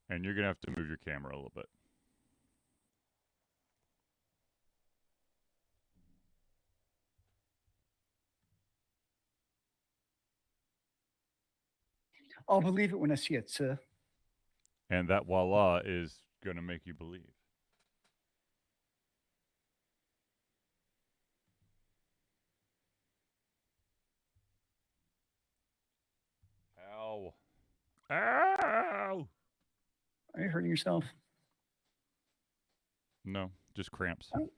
And you're going to have to move your camera a little bit. I'll believe it when I see it, sir. And that voila is going to make you believe. Ow. Ow! Are you hurting yourself? No, just cramps. Oh.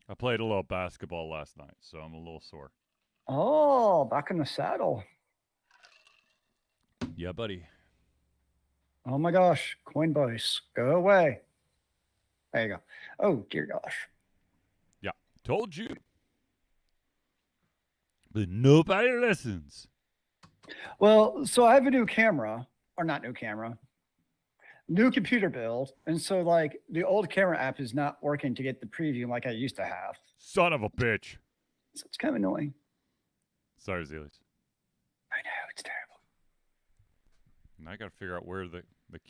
I played a little basketball last night, so I'm a little sore. Oh, back in the saddle. Yeah, buddy. Oh my gosh, Coinbase, go away. There you go. Oh dear gosh. Yeah, told you. But nobody listens. Well, so I have a new camera, or not new camera, new computer build, and so like the old camera app is not working to get the preview like I used to have. Son of a bitch. So it's kind of annoying. Sorry, Zealeus. I know, it's terrible. Now I got to figure out where the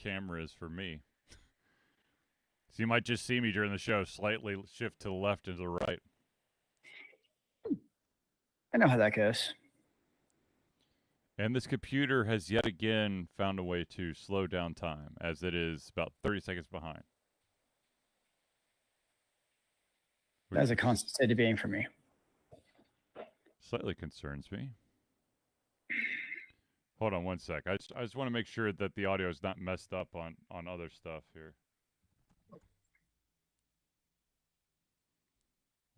camera is for me. So you might just see me during the show slightly shift to the left and to the right. I know how that goes. And this computer has yet again found a way to slow down time, as it is about 30 seconds behind. That's a constant state of being for me. Slightly concerns me. Hold on one sec. I just want to make sure that the audio is not messed up on other stuff here.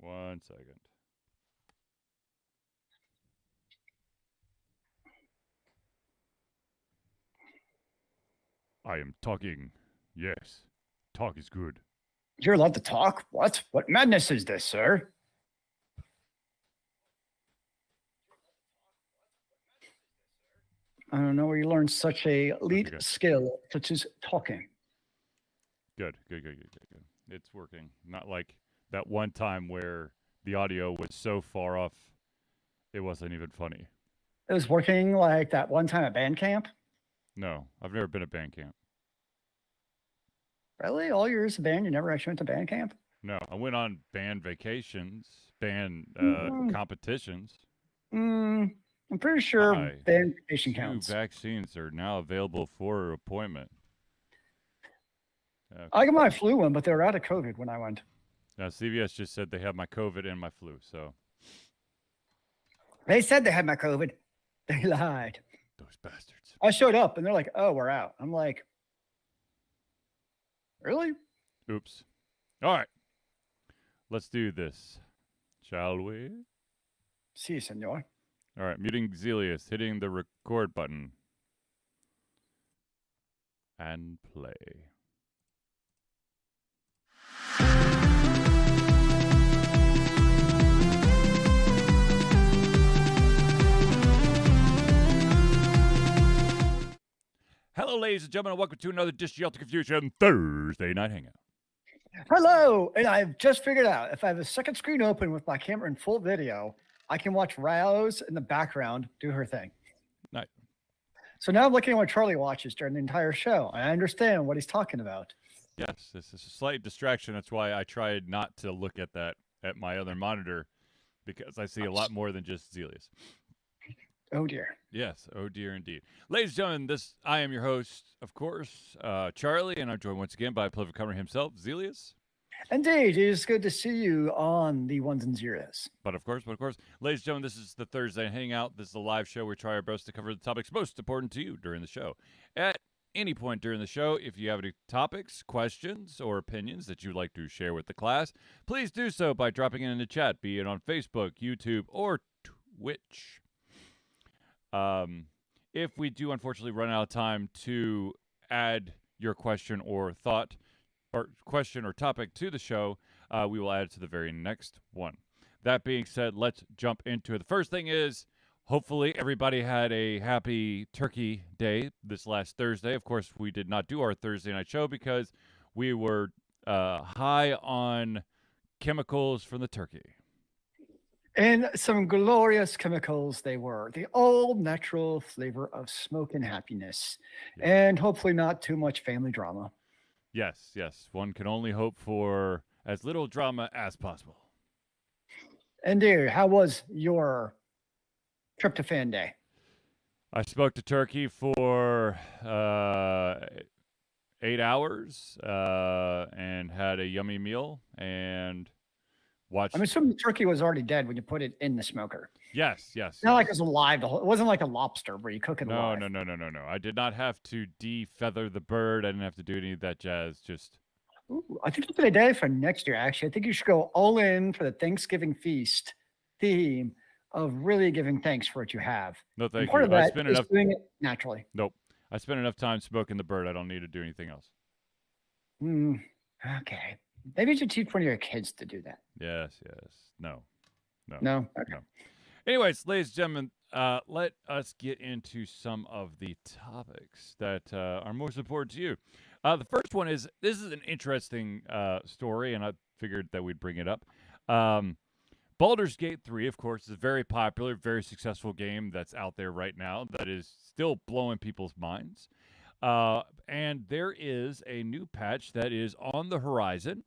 1 second. I am talking. Yes. Talk is good. You're allowed to talk? What? What madness is this, sir? I don't know where you learned such a elite skill, such as talking. Good. It's working. Not like that one time where the audio was so far off, it wasn't even funny. It was working like that one time at band camp? No, I've never been at band camp. Really? All years of band, you never actually went to band camp? No, I went on band vacations, band competitions. I'm pretty sure band vacation 2 counts. vaccines are now available for appointment. Okay. I got my flu one, but they were out of COVID when I went. Now, CVS just said they have my COVID and my flu, so. They said they had my COVID. They lied. Those bastards. I showed up, and they're like, oh, we're out. I'm like, really? Oops. All right. Let's do this, shall we? Si, senor. All right, muting Zealeus, hitting the record button. And play. Hello, ladies and gentlemen, and welcome to another Dish Yelta Confusion Thursday Night Hangout. Hello, and I've just figured out if I have a second screen open with my camera in full video, I can watch Rose in the background do her thing. Nice. So now I'm looking at what Charlie watches during the entire show. I understand what he's talking about. Yes, this is a slight distraction. That's why I tried not to look at that at my other monitor, because I see a lot more than just Zealeus. Oh, dear. Yes, oh, dear, indeed. Ladies and gentlemen, I am your host, of course, Charlie, and I'm joined once again by Plevin Comer himself, Zealeus. Indeed, it is good to see you on the ones and zeros. But of course, ladies and gentlemen, this is the Thursday Hangout. This is a live show where we try our best to cover the topics most important to you during the show. At any point during the show, if you have any topics, questions, or opinions that you'd like to share with the class, please do so by dropping it in the chat, be it on Facebook, YouTube, or Twitch. If we do unfortunately run out of time to add your question or thought, or question or topic to the show, we will add it to the very next one. That being said, let's jump into it. The first thing is, hopefully everybody had a happy Turkey Day this last Thursday. Of course, we did not do our Thursday night show because we were high on chemicals from the turkey. And some glorious chemicals they were. The all natural flavor of smoke and happiness. Yeah. And hopefully not too much family drama. Yes, yes. One can only hope for as little drama as possible. And dear, how was your tryptophan day? I smoked a turkey for 8 hours and had a yummy meal and watched. I'm assuming the turkey was already dead when you put it in the smoker. Yes, yes. Not like it was alive. It wasn't like a lobster where you cook it No, alive. no. I did not have to defeather the bird. I didn't have to do any of that jazz. Just Ooh, I think it's a good idea for next year, actually. I think you should go all in for the Thanksgiving feast theme of really giving thanks for what you have. no, And thank part you. of I that spent is enough. doing it naturally. Nope. I spent enough time smoking the bird. I don't need to do anything else. Okay. Maybe you should teach one of your kids to do that. Yes, yes. No. No? Okay. No. Anyways, ladies and gentlemen, let us get into some of the topics that are most important to you. The first one is this is an interesting story, and I figured that we'd bring it up. Baldur's Gate 3, of course, is a very popular, very successful game that's out there right now that is still blowing people's minds. And there is a new patch that is on the horizon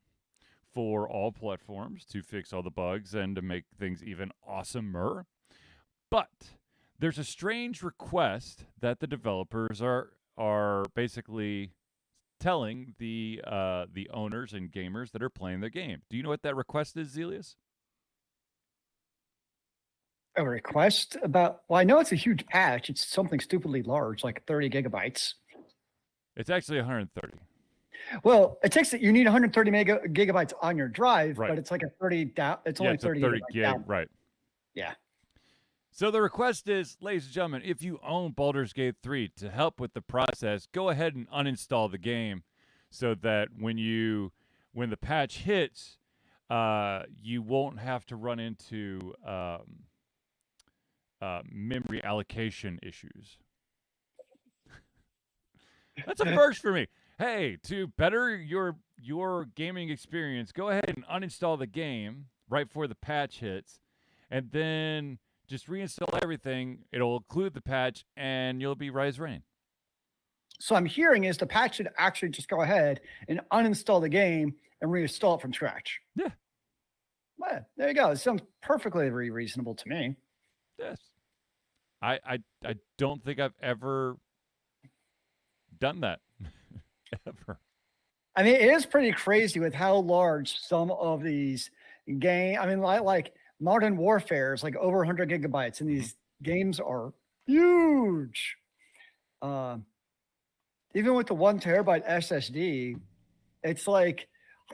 for all platforms to fix all the bugs and to make things even awesomer. But there's a strange request that the developers are basically telling the owners and gamers that are playing the game. Do you know what that request is, Zealeus? A request about, well, I know it's a huge patch. It's something stupidly large, like 30 gigabytes. It's actually 130. Well, it takes you need 130 gigabytes on your drive, Right. but it's like a 30 down. It's Yeah, only it's a 30 30 gigabyte gig, down. right. Yeah. So the request is, ladies and gentlemen, if you own Baldur's Gate 3, to help with the process, go ahead and uninstall the game so that when the patch hits, you won't have to run into memory allocation issues. That's a first for me. Hey, to better your gaming experience, go ahead and uninstall the game right before the patch hits, and then just reinstall everything. It'll include the patch, and you'll be right as rain. So I'm hearing is the patch should actually just go ahead and uninstall the game and reinstall it from scratch. Yeah. Well, there you go. It sounds perfectly reasonable to me. Yes. I don't think I've ever done that. Ever. I mean, it is pretty crazy with how large some of these game. I mean, like Modern Warfare is like over 100 gigabytes, and these games are huge. Even with the 1 terabyte SSD, it's like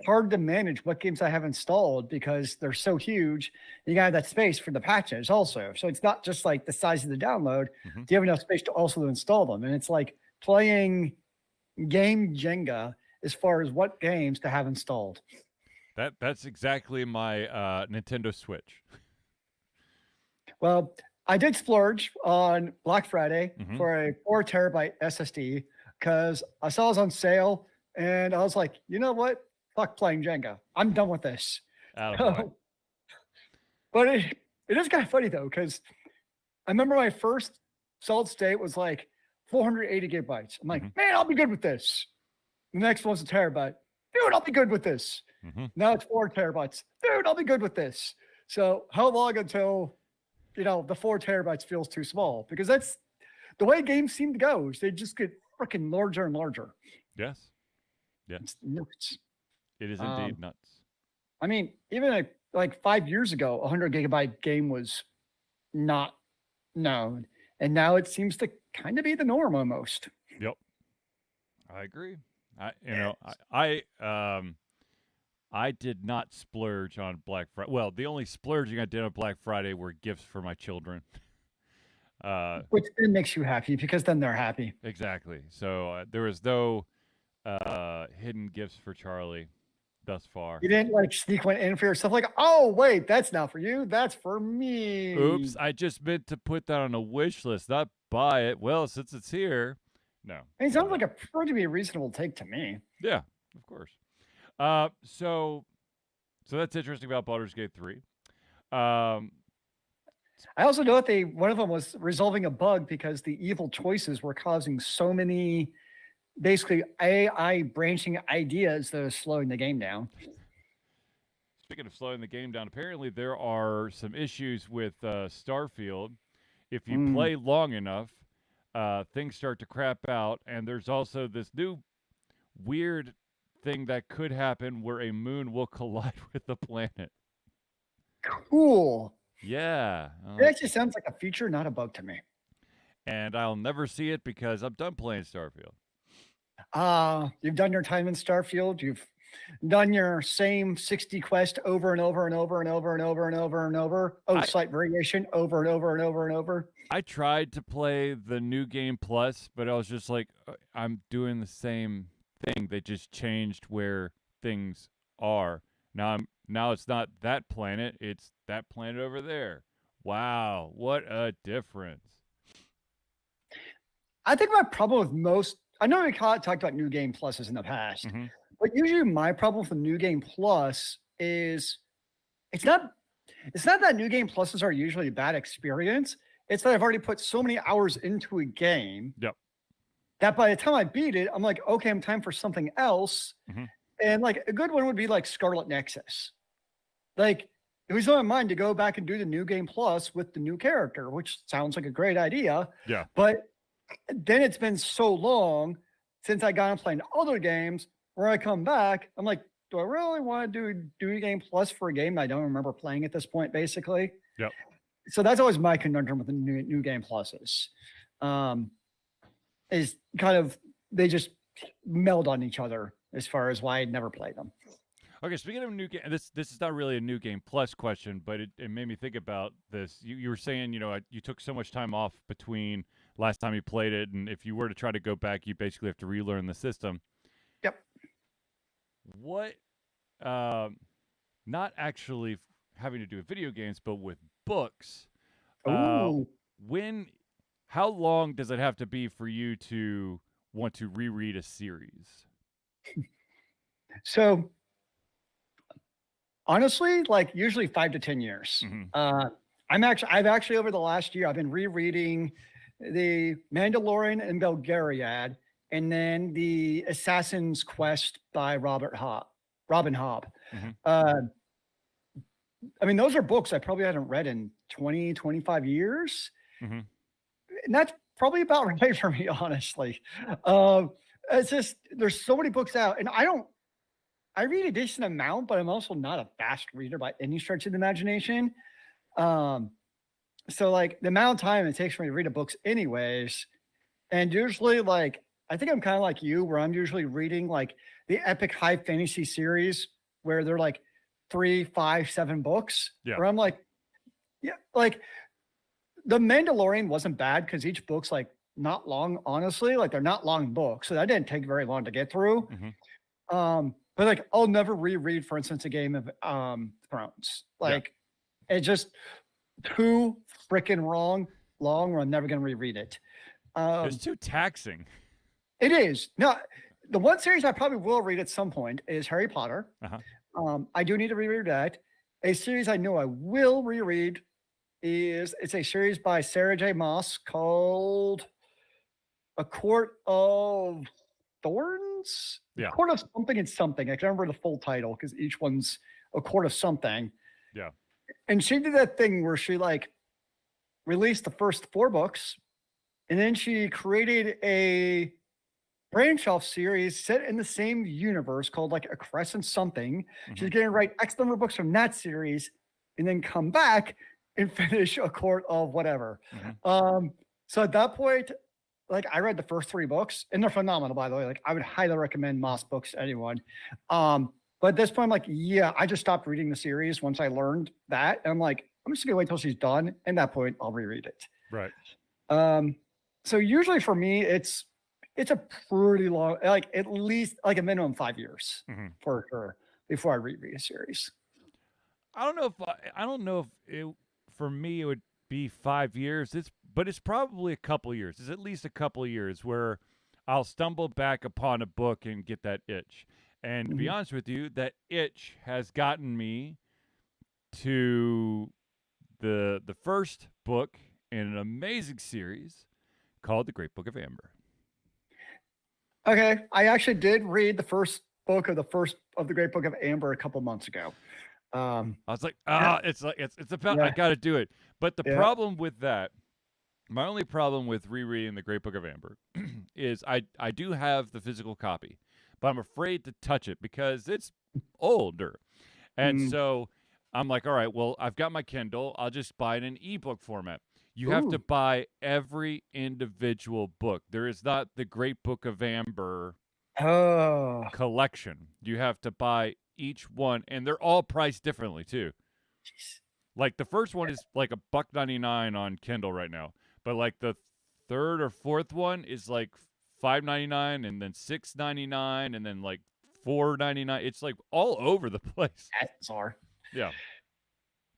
hard to manage what games I have installed because they're so huge. You got that space for the patches also. So it's not just like the size of the download. Do you have enough space to also install them? And it's like playing game Jenga as far as what games to have installed. That's exactly my Nintendo Switch. Well, I did splurge on Black Friday for a 4 terabyte SSD because I saw it was on sale and I was like, you know what? Fuck playing Jenga. I'm done with this. Attaboy. But it is kind of funny though, because I remember my first solid state was like 480 gigabytes. I'm like, man, I'll be good with this. The next one's a terabyte. Dude, I'll be good with this. Now it's 4 terabytes. Dude, I'll be good with this. So how long until, the 4 terabytes feels too small? Because that's the way games seem to go. They just get freaking larger and larger. Yes. Yeah. It's nuts. It is indeed nuts. I mean, even like 5 years ago, a 100 gigabyte game was not known. And now it seems to kind of be the norm almost. Yep. I agree. I did not splurge on Black Friday. Well, the only splurging I did on Black Friday were gifts for my children. Which then makes you happy because then they're happy. Exactly. So there was no hidden gifts for Charlie thus far. You didn't like sneak one in for yourself like, oh, wait, that's not for you. That's for me. Oops. I just meant to put that on a wish list, not buy it. Well, since it's here. No. It sounds like a pretty reasonable take to me. Yeah, of course. So that's interesting about Baldur's Gate 3. I also know that one of them was resolving a bug because the evil choices were causing so many basically AI branching ideas that are slowing the game down. Speaking of slowing the game down, apparently there are some issues with Starfield. If you play long enough, things start to crap out, and there's also this new weird thing that could happen where a moon will collide with the planet. Cool. Yeah. It actually sounds like a feature, not a bug to me. And I'll never see it because I'm done playing Starfield. You've done your time in Starfield. You've done your same 60 quest over and over and over and over and over and over and over. Oh, slight variation over and over and over and over. I tried to play the New Game Plus, but I was just like, I'm doing the same thing. They just changed where things are. Now it's not that planet, it's that planet over there. Wow, what a difference. I think my problem with most, I know we talked about New Game Pluses in the past, but usually my problem with the New Game Plus is it's not that New Game Pluses are usually a bad experience. It's that I've already put so many hours into a game that by the time I beat it, I'm like, okay, I'm time for something else. And like a good one would be like Scarlet Nexus. Like it was on my mind to go back and do the New Game Plus with the new character, which sounds like a great idea. Yeah. But then it's been so long since I got on playing other games where I come back, I'm like, do I really want to do New Game Plus for a game I don't remember playing at this point, basically? Yep. So that's always my conundrum with the new Game Pluses. Is kind of, they just meld on each other as far as why I'd never played them. Okay, speaking of new game, this is not really a New Game Plus question, but it made me think about this. You were saying, you took so much time off between last time you played it, and if you were to try to go back, you basically have to relearn the system. Yep. What, not actually having to do with video games, but with books. How long does it have to be for you to want to reread a series? So honestly, like usually 5 to 10 years. I've actually over the last year, I've been rereading the Mandalorian and Belgariad, and then the Assassin's Quest by Robin Hobb. I mean, those are books I probably hadn't read in 20, 25 years. And that's probably about right for me, honestly. It's just, there's so many books out, and I read a decent amount, but I'm also not a fast reader by any stretch of the imagination. So like the amount of time it takes for me to read a book anyways, and usually like, I think I'm kind of like you, where I'm usually reading like the epic high fantasy series where they're like 3, 5, 7 books. Yeah. Where I'm like, yeah, like The Mandalorian wasn't bad because each book's like not long, honestly. Like they're not long books. So that didn't take very long to get through. But like I'll never reread, for instance, a Game of Thrones. Like it's just too freaking long, where I'm never gonna reread it. It's too taxing. It is. No, the one series I probably will read at some point is Harry Potter. I do need to reread that. A series I know I will reread it's a series by Sarah J. Maas called A Court of Thorns? Yeah. Court of something and something. I can't remember the full title because each one's a court of something. Yeah. And she did that thing where she like released the first 4 books, and then she created a branch off series set in the same universe called like A Crescent something. She's going to write X number of books from that series and then come back and finish A Court of whatever. So at that point, like I read the first 3 books, and they're phenomenal, by the way. Like I would highly recommend Moss books to anyone. But at this point, I'm like, yeah, I just stopped reading the series once I learned that. And I'm like, I'm just gonna wait till she's done. And at that point, I'll reread it. Right. So usually for me, it's a pretty long, like at least like a minimum 5 years for sure before I reread a series. I don't know if it, for me it would be 5 years. But it's probably a couple years. It's at least a couple years where I'll stumble back upon a book and get that itch. And to be honest with you, that itch has gotten me to the first book in an amazing series called The Great Book of Amber. Okay, I actually did read the first book of the Great Book of Amber a couple months ago. I was like, Yeah. it's about Yeah. I got to do it. But the Yeah. problem with that, my only problem with rereading The Great Book of Amber is I do have the physical copy, but I'm afraid to touch it because it's older. And Mm. so I'm like, all right, well, I've got my Kindle. I'll just buy it in ebook format. You have to Ooh. buy every individual book. There is not the Great Book of Amber Oh. collection. You have to buy each one, and they're all priced differently too. Jeez. Like the first one is like $1.99 on Kindle right now, but like the third or fourth one is like $5.99 and then $6.99 and then like $4.99. It's like all over the place. That's bizarre. Yeah.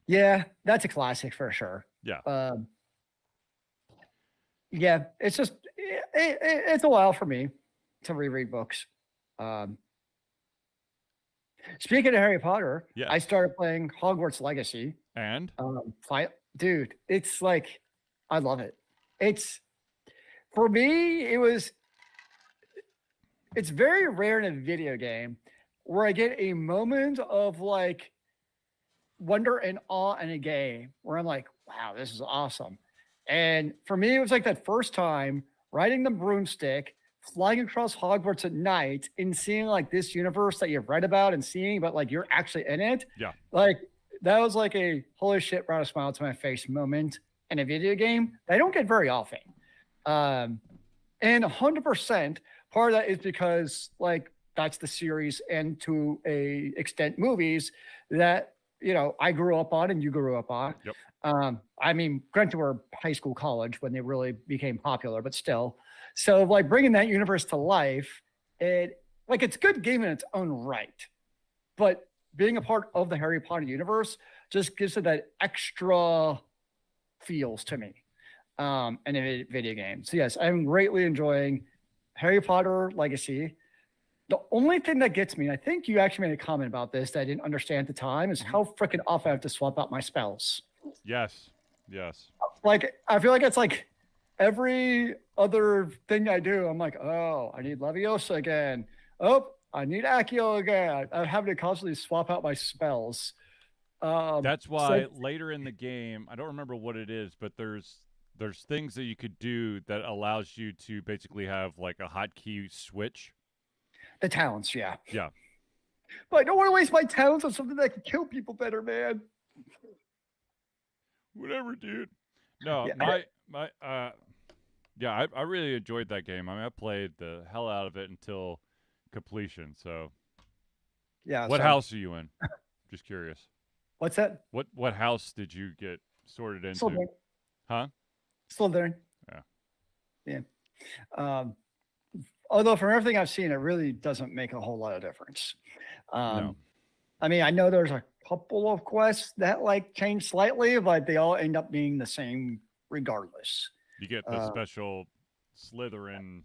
Yeah, that's a classic for sure. Yeah. Yeah, it's just it's a while for me to reread books. Speaking of Harry Potter, Yes. I started playing Hogwarts Legacy. And Dude, it's like I love it. It's for me, it's very rare in a video game where I get a moment of like wonder and awe in a game where I'm like, wow, this is awesome. And for me, it was like that first time riding the broomstick, flying across Hogwarts at night and seeing like this universe that you've read about and seeing, but like you're actually in it. Yeah. Like that was like a holy shit, brought a smile to my face moment in a video game that I don't get very often. And 100% part of that is because like that's the series and to a extent movies that, you know, I grew up on and you grew up on. Yep. I mean, granted, we're high school, college when they really became popular, but still. So, like bringing that universe to life, it's a good game in its own right, but being a part of the Harry Potter universe just gives it that extra feels to me in a video game. So, yes, I'm greatly enjoying Harry Potter Legacy. The only thing that gets me, and I think you actually made a comment about this that I didn't understand at the time, is how freaking often I have to swap out my spells. Yes. Yes. Like, I feel like it's like every other thing I do, I'm like, oh, I need Leviosa again. Oh, I need Accio again. I'm having to constantly swap out my spells. That's why later in the game, I don't remember what it is, but there's things that you could do that allows you to basically have like a hotkey switch. The talents, yeah. Yeah. But I don't want to waste my talents on something that can kill people better, man. Whatever, dude. No, Yeah. I really enjoyed that game. I mean, I played the hell out of it until completion. So, Yeah. what house are you in? Just curious. What's that? What house did you get sorted into? Slytherin. Huh? Slytherin. Yeah. Yeah. Although from everything I've seen, it really doesn't make a whole lot of difference. No. I mean, I know there's a couple of quests that like change slightly, but they all end up being the same regardless. You get the special Slytherin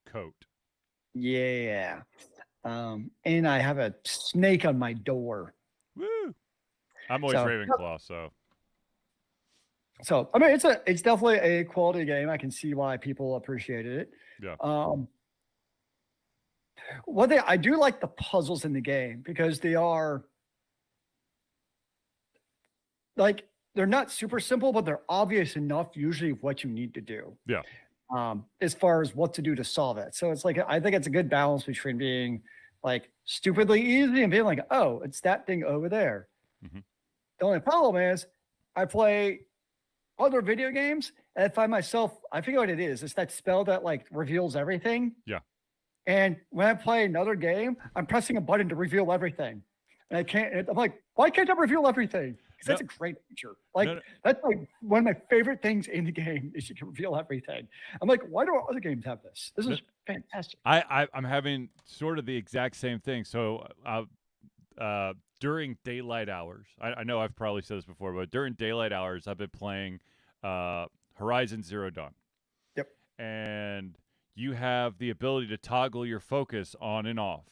coat. Yeah. And I have a snake on my door. Woo! I'm always Ravenclaw, so. So I mean, it's definitely a quality game. I can see why people appreciated it. Yeah. I do like the puzzles in the game because they are like they're not super simple, but they're obvious enough usually what you need to do. Yeah. As far as what to do to solve it. So it's like I think it's a good balance between being like stupidly easy and being like, oh, it's that thing over there. Mm-hmm. The only problem is I play other video games and I find myself, I figure what it is. It's that spell that like reveals everything. Yeah. And when I play another game, I'm pressing a button to reveal everything. And I can't, I'm like, why can't I reveal everything? Because that's a great feature. Like, that's like one of my favorite things in the game is you can reveal everything. I'm like, why do other games have this? This is fantastic. I'm having sort of the exact same thing. So during daylight hours, I know I've probably said this before, but during daylight hours, I've been playing Horizon Zero Dawn. Yep. And you have the ability to toggle your focus on and off.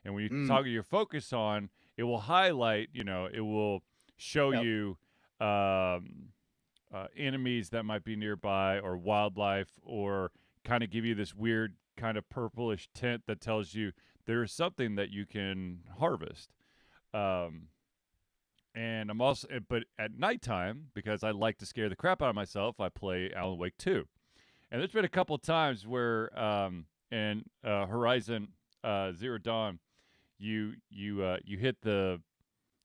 And when you toggle your focus on, it will highlight, it will show Yep. you enemies that might be nearby or wildlife, or kind of give you this weird kind of purplish tint that tells you there's something that you can harvest. Um, and I'm also, but at nighttime, because I like to scare the crap out of myself, I play Alan Wake 2. And there's been a couple of times where in Horizon Zero Dawn, you hit the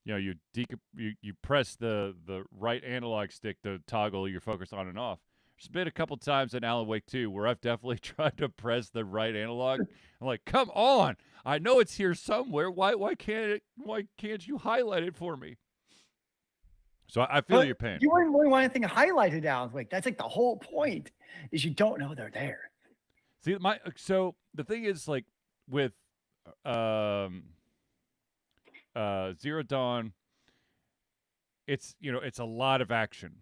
you press the right analog stick to toggle your focus on and off. There's been a couple times in Alan Wake 2 where I've definitely tried to press the right analog. I'm like, come on! I know it's here somewhere. Why can't you highlight it for me? So I feel But your pain. you wouldn't really want anything highlighted out. Like that's like the whole point is you don't know they're there. See, so the thing is, like, with Zero Dawn, it's it's a lot of action,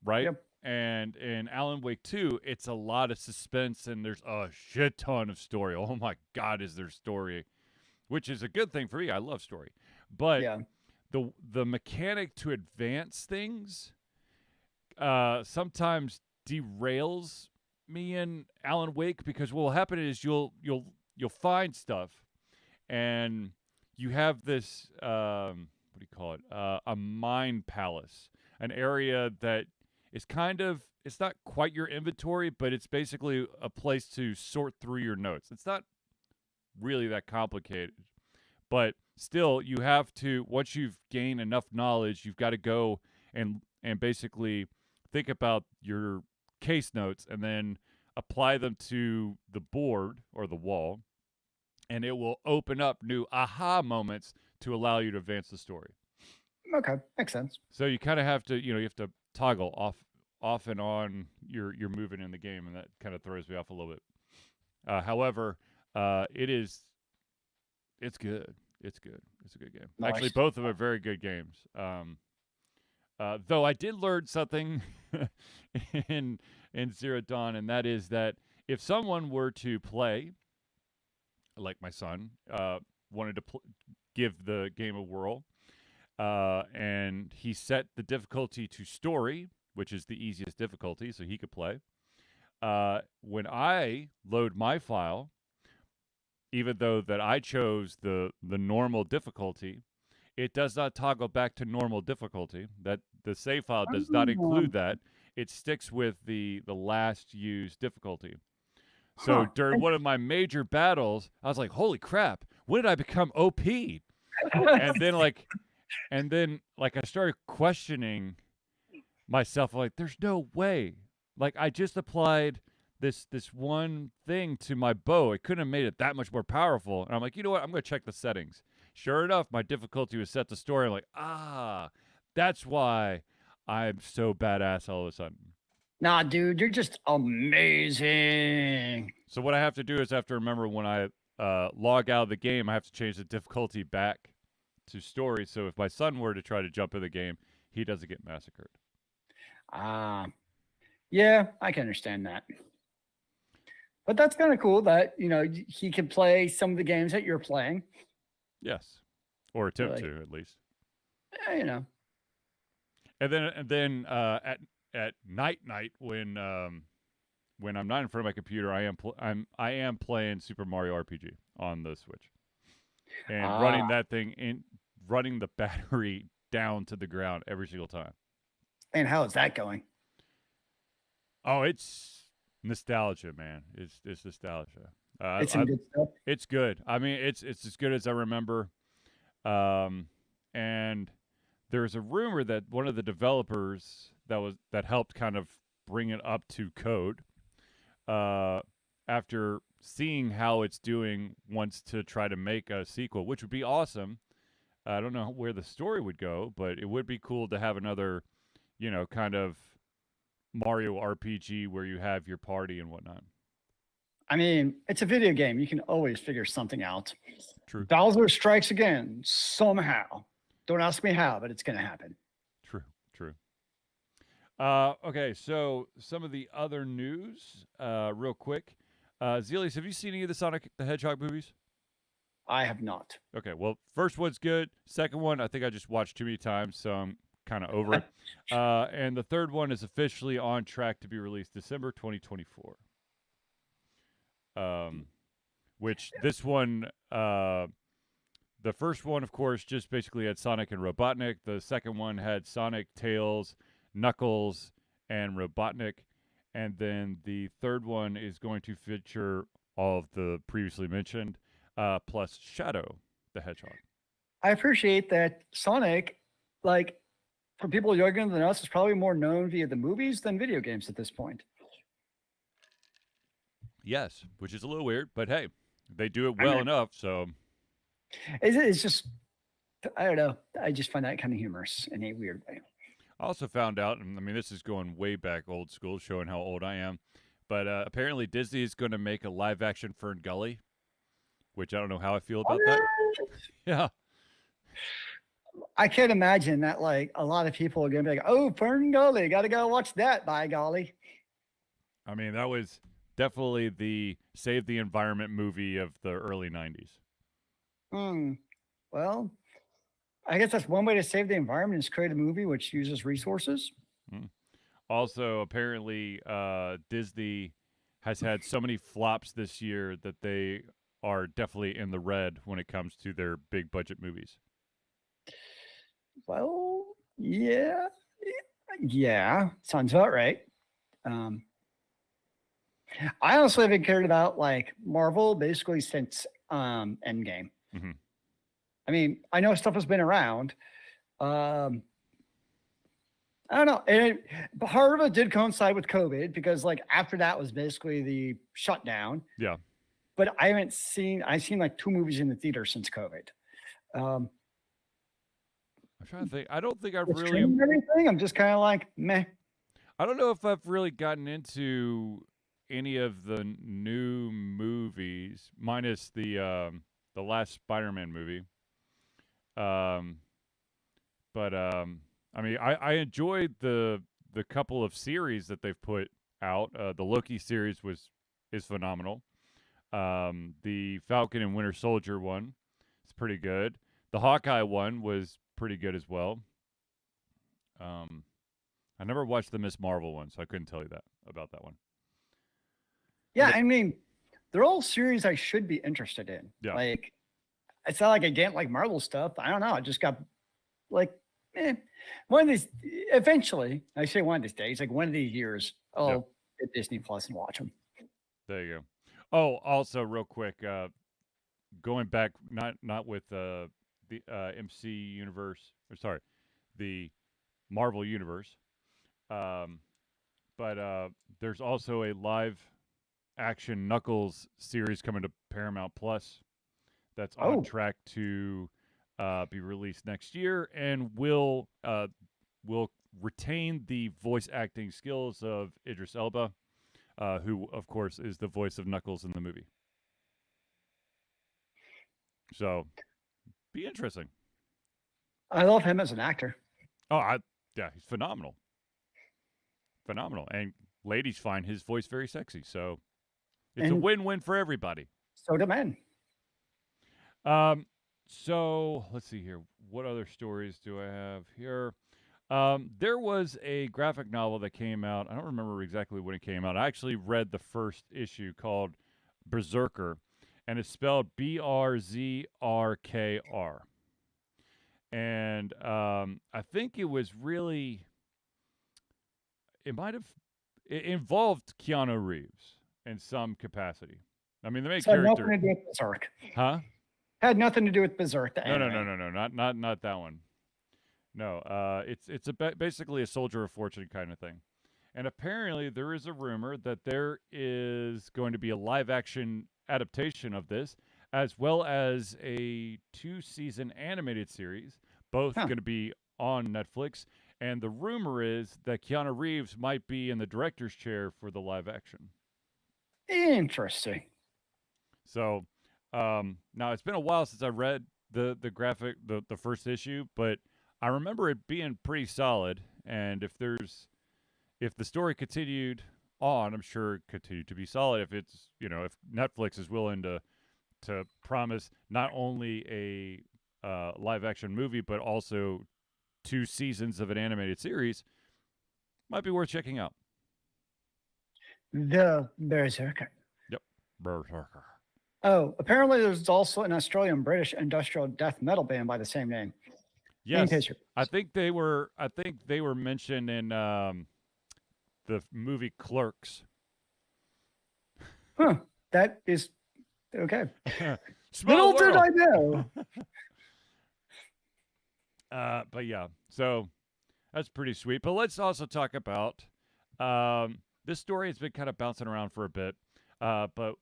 right? Yep. And in Alan Wake 2, it's a lot of suspense, and there's a shit ton of story. Oh my God, is there story? Which is a good thing for me. I love story. But Yeah. the mechanic to advance things sometimes derails me in Alan Wake, because what will happen is you'll find stuff, and you have this what do you call it? A mind palace, an area that is it's not quite your inventory, but it's basically a place to sort through your notes. It's not really that complicated, but still, you have to, once you've gained enough knowledge, you've got to go and basically think about your case notes and then apply them to the board or the wall, and it will open up new aha moments to allow you to advance the story. Okay, makes sense. So you kind of have to, you have to toggle off and on your movement in the game, and that kind of throws me off a little bit. However, it's good. It's good. It's a good game. Nice. Actually, both of them are very good games. Though I did learn something in Zero Dawn, and that is that if someone were to play, like my son, wanted to give the game a whirl, and he set the difficulty to story, which is the easiest difficulty, so he could play. When I load my file, even though that I chose the normal difficulty, it does not toggle back to normal difficulty. That the save file does not include that. It sticks with the last used difficulty. So during one of my major battles, I was like, "Holy crap! When did I become OP?" And then I started questioning myself. Like, there's no way. Like, I just applied this one thing to my bow. It couldn't have made it that much more powerful. And I'm like, you know what? I'm going to check the settings. Sure enough, my difficulty was set to story. I'm like, that's why I'm so badass all of a sudden. Nah, dude, you're just amazing. So what I have to do is I have to remember when I log out of the game, I have to change the difficulty back to story. So if my son were to try to jump in the game, he doesn't get massacred. Yeah, I can understand that. But that's kind of cool that, he can play some of the games that you're playing. Yes. Or attempt to, at least. Yeah, And then at night when I'm not in front of my computer, I am playing Super Mario RPG on the Switch, and running that thing running the battery down to the ground every single time. And how is that going? Oh, it's nostalgia, man. It's nostalgia. It's some good stuff. It's good. I mean, it's as good as I remember. And there's a rumor that one of the developers that helped kind of bring it up to code, after seeing how it's doing, wants to try to make a sequel, which would be awesome. I don't know where the story would go, but it would be cool to have another, kind of Mario RPG where you have your party and whatnot. I mean, it's a video game. You can always figure something out. True. Bowser strikes again somehow. Don't ask me how, but it's going to happen. True. Okay, so some of the other news, real quick. Zealeus, have you seen any of the Sonic the Hedgehog movies? I have not. Okay, well, first one's good. Second one, I think I just watched too many times, so I'm kind of over it. And the third one is officially on track to be released December 2024. Which this one, the first one, of course, just basically had Sonic and Robotnik. The second one had Sonic, Tails, Knuckles, and Robotnik. And then the third one is going to feature all of the previously mentioned, plus Shadow the Hedgehog. I appreciate that Sonic, like for people younger than us, is probably more known via the movies than video games at this point. Yes, which is a little weird, but hey, they do it well enough, so. It's just, I don't know. I just find that kind of humorous in a weird way. I also found out, and I mean, this is going way back old school, showing how old I am, but apparently Disney is going to make a live action Fern Gully, which I don't know how I feel about that. Yeah. I can't imagine that like a lot of people are going to be like, oh, Fern Gully, got to go watch that, by golly. I mean, that was definitely the Save the Environment movie of the early 90s. Well, I guess that's one way to save the environment is create a movie which uses resources. Also, apparently, Disney has had so many flops this year that they are definitely in the red when it comes to their big budget movies. Well, yeah, sounds about right. I honestly haven't cared about like Marvel basically since Endgame. Mm-hmm. I mean, I know stuff has been around. I don't know. And part of it did coincide with COVID because like after that was basically the shutdown. Yeah. But I've seen like 2 movies in the theater since COVID. I'm trying to think. I don't think I've really everything. I'm just kind of like meh. I don't know if I've really gotten into any of the new movies, minus the last Spider-Man movie. But I mean, I enjoyed the couple of series that they've put out. The Loki series is phenomenal. The Falcon and Winter Soldier one is pretty good. The Hawkeye one was pretty good as well. I never watched the Miss Marvel one, so I couldn't tell you about that one. Yeah, I mean, they're all series I should be interested in. Yeah. Like, it's not like I didn't like Marvel stuff. I don't know. I just got like, one of these. Eventually, I say one of these days, like one of these years, I'll get Disney Plus and watch them. There you go. Oh, also, real quick, going back, not with the MC universe, or sorry, the Marvel universe, but there's also a live action Knuckles series coming to Paramount Plus that's on track to be released next year, and will retain the voice acting skills of Idris Elba, who of course is the voice of Knuckles in the movie. So, be interesting. I love him as an actor. Oh, yeah, he's phenomenal. Phenomenal. And ladies find his voice very sexy, so it's a win-win for everybody. So do men. So let's see here. What other stories do I have here? There was a graphic novel that came out. I don't remember exactly when it came out. I actually read the first issue called Berserker, and it's spelled Brzrkr. And I think it was really, it involved Keanu Reeves in some capacity. I mean, the main character. Nothing to do with Berserk. Huh? Had nothing to do with Berserk. No, not that one. No, it's basically a Soldier of Fortune kind of thing. And apparently there is a rumor that there is going to be a live action adaptation of this, as well as a 2-season animated series, both going to be on Netflix. And the rumor is that Keanu Reeves might be in the director's chair for the live action. Interesting. So now it's been a while since I read the first issue, but I remember it being pretty solid. And if the story continued on, I'm sure it continued to be solid. If it's, if Netflix is willing to to promise not only a live action movie but also 2 seasons of an animated series, might be worth checking out. The Berserker. Yep, Berserker. Oh, apparently there's also an Australian British industrial death metal band by the same name. Yes, I think they were mentioned in the movie Clerks. Huh. That is okay. Small Little did world. I know. But yeah, so that's pretty sweet. But let's also talk about this story has been kind of bouncing around for a bit. But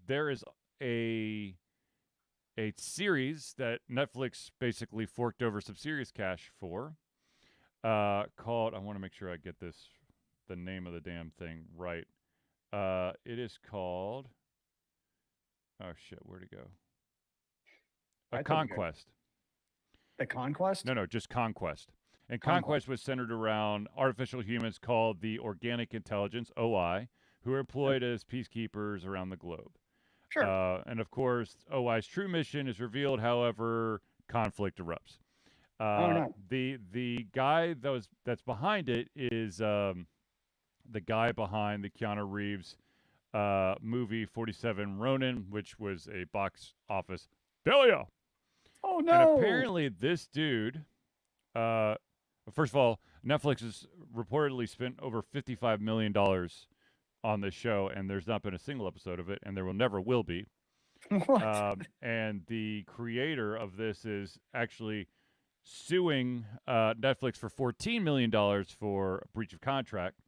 there is a series that Netflix basically forked over some serious cash for, called, I want to make sure I get the name of the damn thing right. It is called, oh shit, where'd it go? Conquest. The Conquest? No, just Conquest. And Conquest. Conquest was centered around artificial humans called the Organic Intelligence, OI, who are employed as peacekeepers around the globe. Sure. And of course, OI's true mission is revealed, however, conflict erupts. No. The guy that's behind it is the guy behind the Keanu Reeves movie 47 Ronin, which was a box office failure. Oh no! And apparently, this dude, first of all, Netflix has reportedly spent over $55 million on this show, and there's not been a single episode of it, and there never will be. What? And the creator of this is actually suing Netflix for $14 million for breach of contract.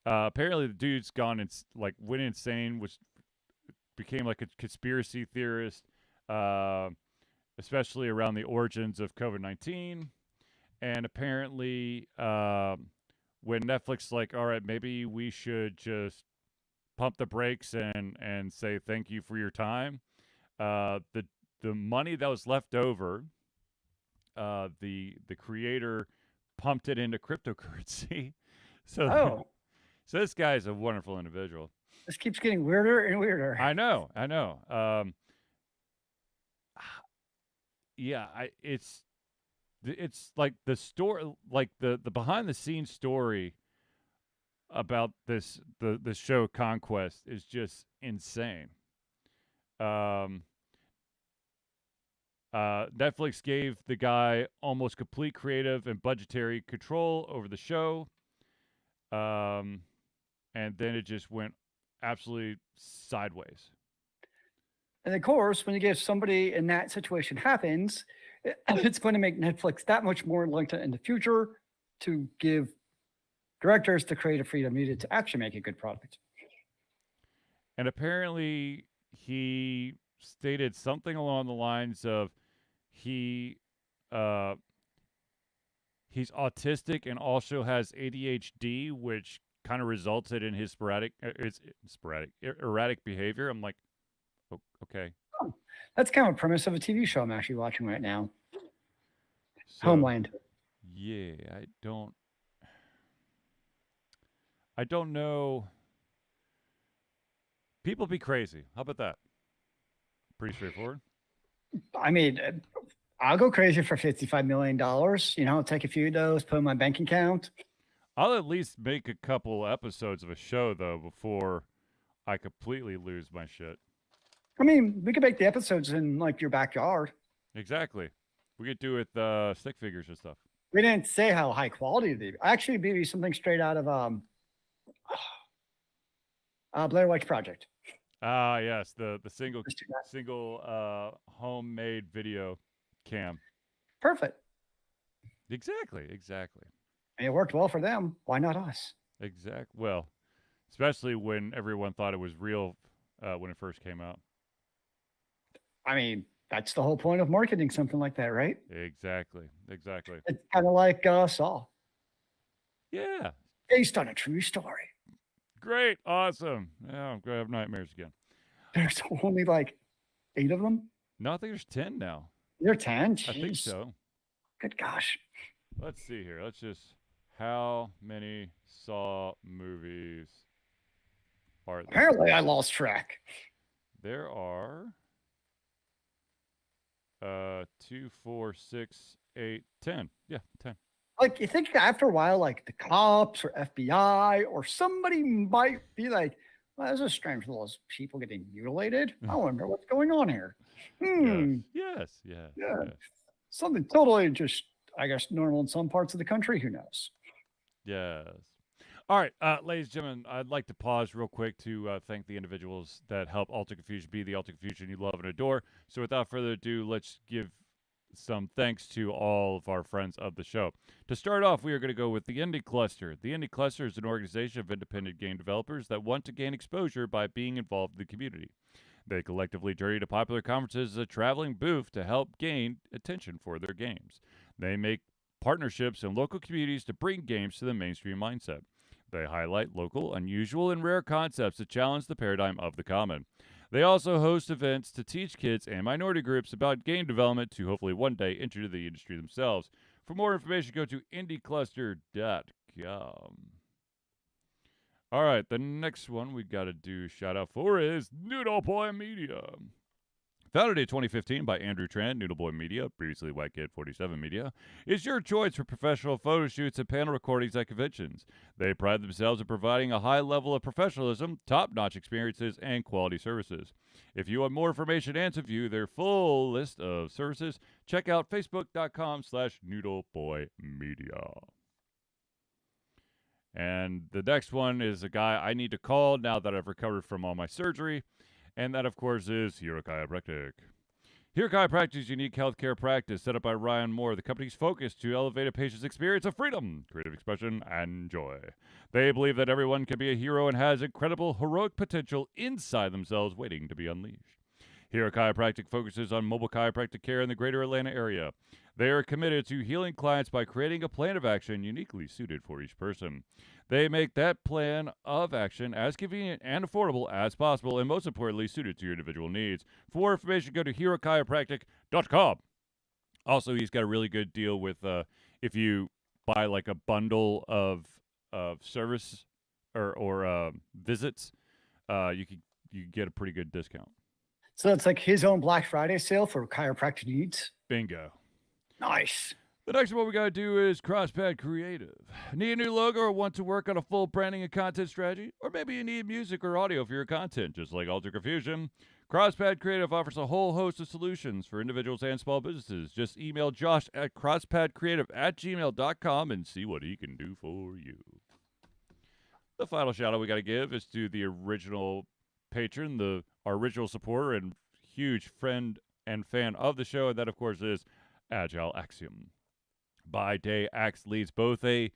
Apparently, the dude's went insane, which became like a conspiracy theorist, especially around the origins of COVID-19. And apparently, when Netflix all right, maybe we should just pump the brakes and say thank you for your time. The money that was left over, the creator pumped it into cryptocurrency. So this guy is a wonderful individual. This keeps getting weirder and weirder. I know. Yeah, it's like the story, like the behind the scenes story about the show Conquest is just insane. Netflix gave the guy almost complete creative and budgetary control over the show, and then it just went absolutely sideways. And of course, when you give somebody in that situation happens, it's going to make Netflix that much more likely in the future to give directors the creative freedom needed to actually make a good product. And apparently he stated something along the lines of he's autistic and also has ADHD, which kind of resulted in his erratic behavior. I'm like, okay. Oh, that's kind of a premise of a TV show I'm actually watching right now. So, Homeland. Yeah, I don't know. People be crazy. How about that? Pretty straightforward. I mean, I'll go crazy for $55 million. Take a few of those, put in my bank account. I'll at least make a couple episodes of a show, though, before I completely lose my shit. I mean, we could make the episodes in, your backyard. Exactly. We could do it stick figures and stuff. We didn't say how high quality they be. Actually, be something straight out of Blair Witch Project. Ah, yes, the single homemade video cam. Perfect. Exactly. And it worked well for them. Why not us? Well, especially when everyone thought it was real when it first came out. I mean, that's the whole point of marketing something like that, right? Exactly. It's kind of like Saw. Yeah. Based on a true story. Great. Awesome. Yeah, I'm going to have nightmares again. There's only 8 of them? No, I think there's 10 now. There are 10? Jeez. I think so. Good gosh. Let's see here. How many Saw movies are there? Apparently I lost track. There are 2, 4, 6, 8, 10. Yeah, 10. Like, you think after a while, like the cops or FBI or somebody might be like, well, there's a strange with all those people getting mutilated. I wonder what's going on here. Yes. Yeah. Yeah. Something totally just, I guess, normal in some parts of the country. Who knows? Yes. All right, ladies and gentlemen, I'd like to pause real quick to thank the individuals that help Alter Confusion be the Alter Confusion you love and adore. So without further ado, let's give some thanks to all of our friends of the show. To start off, we are going to go with the Indie Cluster. The Indie Cluster is an organization of independent game developers that want to gain exposure by being involved in the community. They collectively journey to popular conferences as a traveling booth to help gain attention for their games. They make partnerships in local communities to bring games to the mainstream mindset. They highlight local, unusual, and rare concepts that challenge the paradigm of the common. They also host events to teach kids and minority groups about game development to hopefully one day enter the industry themselves. For more information, go to indiecluster.com. All right, the next one we got to do a shout out for is Noodle Boy Media. Founded in 2015 by Andrew Tran, Noodle Boy Media, previously White Kid 47 Media, is your choice for professional photo shoots and panel recordings at conventions. They pride themselves in providing a high level of professionalism, top-notch experiences, and quality services. If you want more information and to view their full list of services, check out facebook.com/noodleboymedia. And the next one is a guy I need to call now that I've recovered from all my surgery. And that, of course, is Hero Chiropractic. Hero Chiropractic is a unique healthcare practice set up by Ryan Moore, the company's focus to elevate a patient's experience of freedom, creative expression, and joy. They believe that everyone can be a hero and has incredible heroic potential inside themselves waiting to be unleashed. Hero Chiropractic focuses on mobile chiropractic care in the greater Atlanta area. They are committed to healing clients by creating a plan of action uniquely suited for each person. They make that plan of action as convenient and affordable as possible, and most importantly, suited to your individual needs. For more information, go to herochiropractic.com. Also, he's got a really good deal with if you buy like a bundle of service or visits, you could get a pretty good discount. So it's like his own Black Friday sale for chiropractic needs. Bingo. Nice. The next one we got to do is Crosspad Creative. Need a new logo or want to work on a full branding and content strategy? Or maybe you need music or audio for your content, just like Alter Confusion. Crosspad Creative offers a whole host of solutions for individuals and small businesses. Just email Josh at crosspadcreative@gmail.com and see what he can do for you. The final shout out we got to give is to the original patron, our original supporter and huge friend and fan of the show, and that, of course, is Agile Axiom. By day, Axe leads both a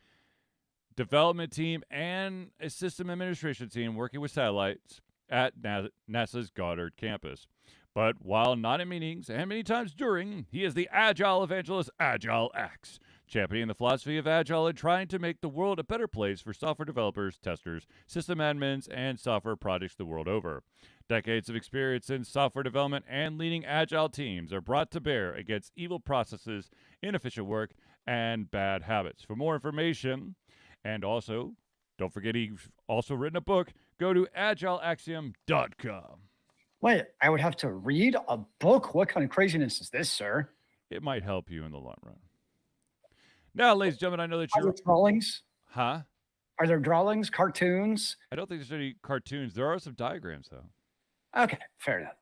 development team and a system administration team working with satellites at NASA's Goddard campus. But while not in meetings and many times during, he is the Agile evangelist Agile Axe, championing the philosophy of Agile and trying to make the world a better place for software developers, testers, system admins, and software projects the world over. Decades of experience in software development and leading Agile teams are brought to bear against evil processes, inefficient work, and bad habits. For more information, and also, don't forget he's also written a book, go to agileaxiom.com. Wait, I would have to read a book? What kind of craziness is this, sir? It might help you in the long run. Now, ladies and gentlemen, I know that Are there drawings? Huh? Are there drawings, cartoons? I don't think there's any cartoons. There are some diagrams, though. Okay, fair enough.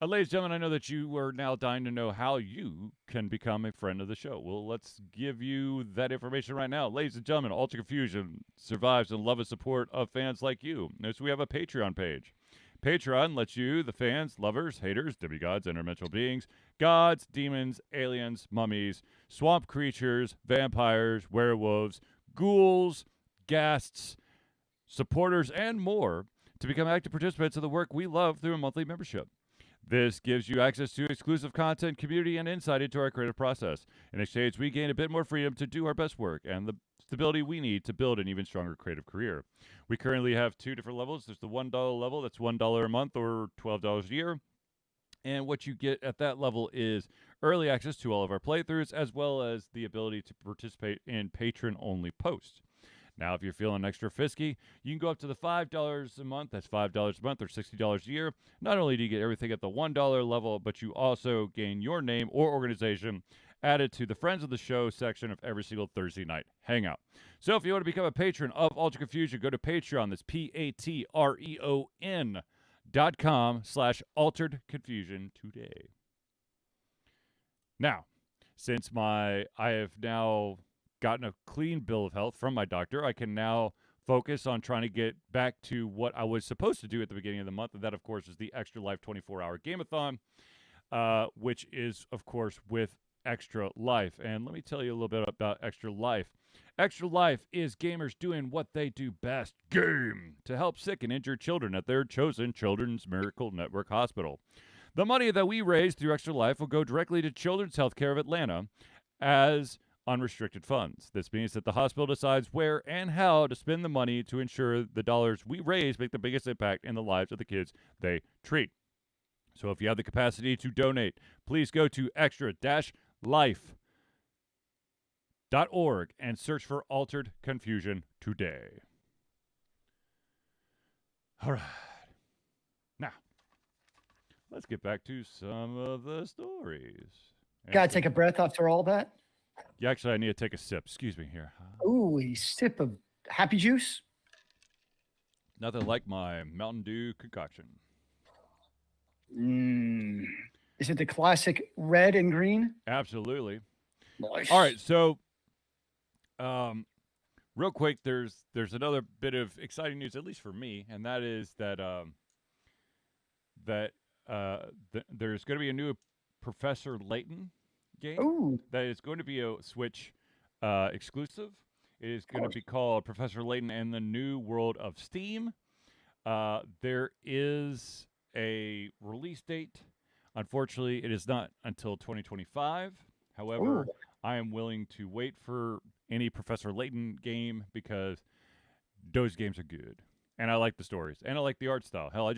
Ladies and gentlemen, I know that you are now dying to know how you can become a friend of the show. Well, let's give you that information right now. Ladies and gentlemen, Alter Confusion survives in love and support of fans like you. Notice we have a Patreon page. Patreon lets you, the fans, lovers, haters, demigods, interdimensional beings, gods, demons, aliens, mummies, swamp creatures, vampires, werewolves, ghouls, ghasts, supporters, and more to become active participants in the work we love through a monthly membership. This gives you access to exclusive content, community, and insight into our creative process. In exchange, we gain a bit more freedom to do our best work and the stability we need to build an even stronger creative career. We currently have two different levels. There's the $1 level, that's $1 a month or $12 a year. And what you get at that level is early access to all of our playthroughs, as well as the ability to participate in patron-only posts. Now, if you're feeling extra fisky, you can go up to the $5 a month. That's $5 a month or $60 a year. Not only do you get everything at the $1 level, but you also gain your name or organization added to the Friends of the Show section of every single Thursday Night Hangout. So if you want to become a patron of Ultra Confusion, go to Patreon. That's patreon.com/altered confusion today. Now, since I have now gotten a clean bill of health from my doctor, I can now focus on trying to get back to what I was supposed to do at the beginning of the month. And that, of course, is the Extra Life 24-hour Game-a-thon, which is, of course, with Extra Life. And let me tell you a little bit about Extra Life. Extra Life is gamers doing what they do best, game, to help sick and injured children at their chosen Children's Miracle Network hospital. The money that we raise through Extra Life will go directly to Children's Healthcare of Atlanta as unrestricted funds. This means that the hospital decides where and how to spend the money to ensure the dollars we raise make the biggest impact in the lives of the kids they treat. So if you have the capacity to donate, please go to extra-life.org and search for Altered Confusion today. All right. Now, let's get back to some of the stories. Gotta take a breath after all that. Yeah, actually, I need to take a sip. Excuse me here. Ooh, a sip of happy juice. Nothing like my Mountain Dew concoction. Is it the classic red and green? Absolutely. Nice. All right, so real quick, there's another bit of exciting news, at least for me, and that is that there's going to be a new Professor Layton game that is going to be a Switch exclusive. It is going to be called Professor Layton and the New World of Steam. There is a release date. Unfortunately, it is not until 2025. However, I am willing to wait for any Professor Layton game because those games are good. And I like the stories. And I like the art style. Hell,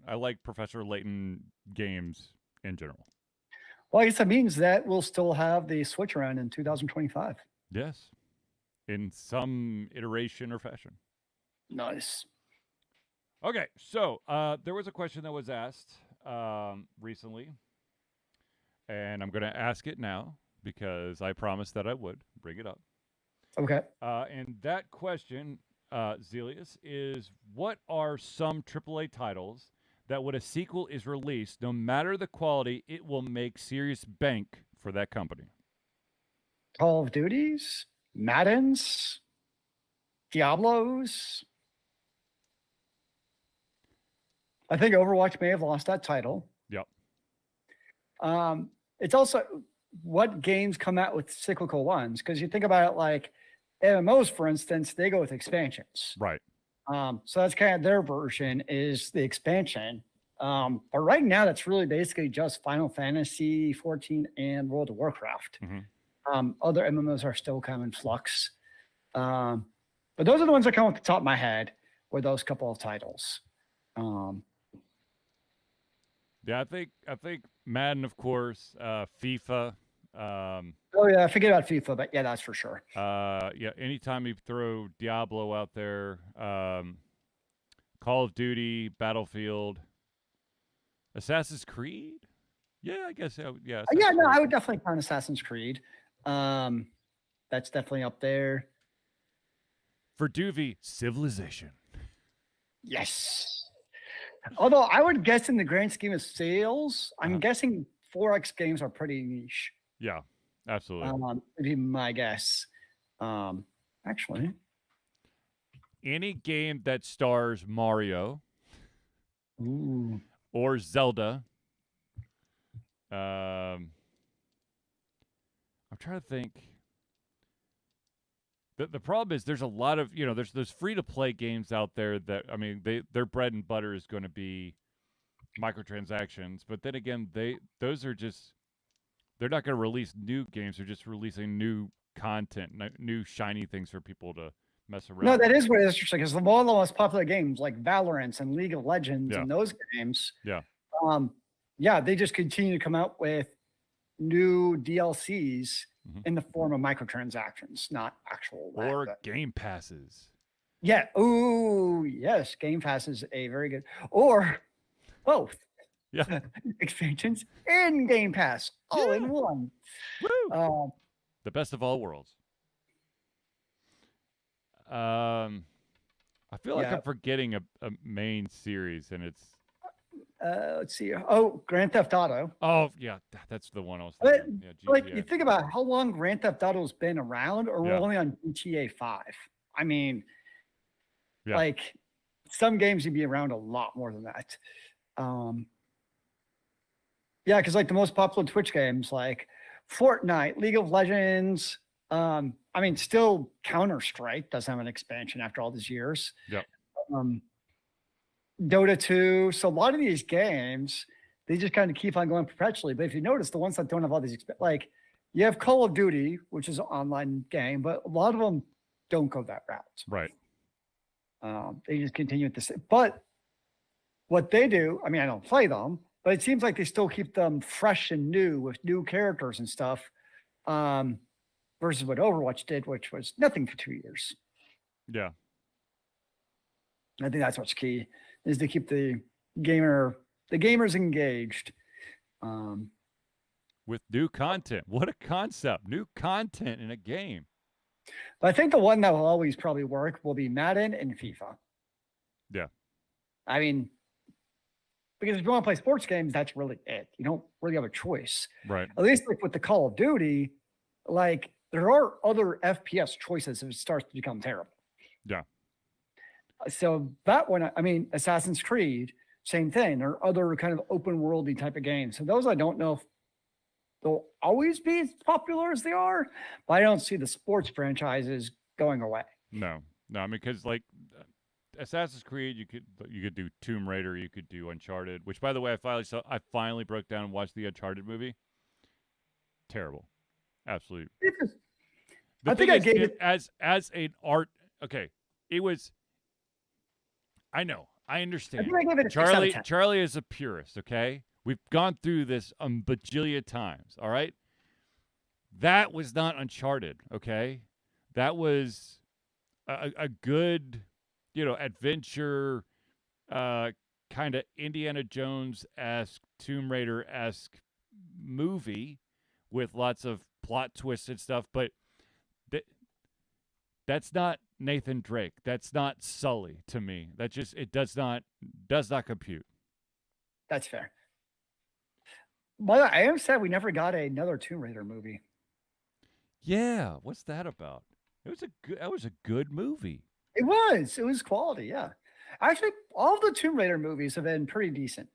I like Professor Layton games in general. Well, I guess that means that we'll still have the Switch around in 2025. Yes. In some iteration or fashion. Nice. Okay, so there was a question that was asked recently, and I'm going to ask it now because I promised that I would bring it up. Okay. And that question, Zealeus, is what are some AAA titles that when a sequel is released, no matter the quality, it will make serious bank for that company? Call of Duties, Maddens, Diablos. I think Overwatch may have lost that title. Yep. It's also what games come out with cyclical ones, because you think about it like MMOs, for instance, they go with expansions. Right. So that's kind of their version is the expansion. But right now, that's really basically just Final Fantasy 14 and World of Warcraft. Mm-hmm. Other MMOs are still kind of in flux. But those are the ones that come off the top of my head with those couple of titles. Yeah, I think Madden, of course, FIFA. Oh yeah, forget about FIFA, but yeah, that's for sure. Yeah, anytime you throw Diablo out there, Call of Duty, Battlefield, Assassin's Creed. Yeah, I guess yeah. Yeah, no, I would definitely count Assassin's Creed. That's definitely up there. For Doovie, Civilization. Yes. Although I would guess in the grand scheme of sales, I'm guessing 4X games are pretty niche. Yeah, absolutely. Would be my guess. Actually, any game that stars Mario or Zelda. I'm trying to think. The problem is there's a lot of, there's free to play games out there that, I mean, their bread and butter is going to be microtransactions, but then again, those are just, they're not going to release new games. They're just releasing new content, new shiny things for people to mess around. No, that is what it's interesting because one of the most popular games like Valorant and League of Legends and those games, they just continue to come out with new DLCs in the form of microtransactions, not actual lag, or but- game passes. Yeah. Ooh, yes. Game Pass is a very good, or both. Yeah. Expansions and Game Pass all in one. Woo! The best of all worlds. I feel like I'm forgetting a main series, and it's. Let's see. Oh, Grand Theft Auto. Oh yeah, that's the one I was thinking. Yeah, Like you think about how long Grand Theft Auto's been around, or we're only on GTA 5. I mean, like some games you'd be around a lot more than that. Yeah, because like the most popular Twitch games like Fortnite, League of Legends, I mean, still Counter-Strike doesn't have an expansion after all these years. Yep. Dota 2. So a lot of these games, they just kind of keep on going perpetually. But if you notice, the ones that don't have all these, like you have Call of Duty, which is an online game, but a lot of them don't go that route. Right. They just continue with this. But what they do, I mean, I don't play them, but it seems like they still keep them fresh and new with new characters and stuff. Versus what Overwatch did, which was nothing for 2 years. Yeah. I think that's what's key, is to keep the gamers engaged. With new content. What a concept. New content in a game. But I think the one that will always probably work will be Madden and FIFA. Yeah. I mean, because if you want to play sports games, that's really it. You don't really have a choice. Right. At least like with the Call of Duty, like there are other FPS choices if it starts to become terrible. Yeah. So that one, I mean, Assassin's Creed, same thing. There are other kind of open worldy type of games. So those I don't know if they'll always be as popular as they are, but I don't see the sports franchises going away. No, I mean, because like Assassin's Creed, you could do Tomb Raider, you could do Uncharted. Which, by the way, I finally broke down and watched the Uncharted movie. Terrible, absolutely. I think I gave it as an art. Okay, it was. I know. I understand. I gave it Charlie is a purist, okay? We've gone through this a bajillion times, all right? That was not Uncharted, okay? That was a good, adventure, kind of Indiana Jones-esque, Tomb Raider-esque movie with lots of plot twists and stuff, but that's not Nathan Drake. That's not Sully to me. That just it does not compute. That's fair. But I am sad we never got another Tomb Raider movie. Yeah, what's that about? That was a good movie. It was quality. Yeah, actually, all of the Tomb Raider movies have been pretty decent.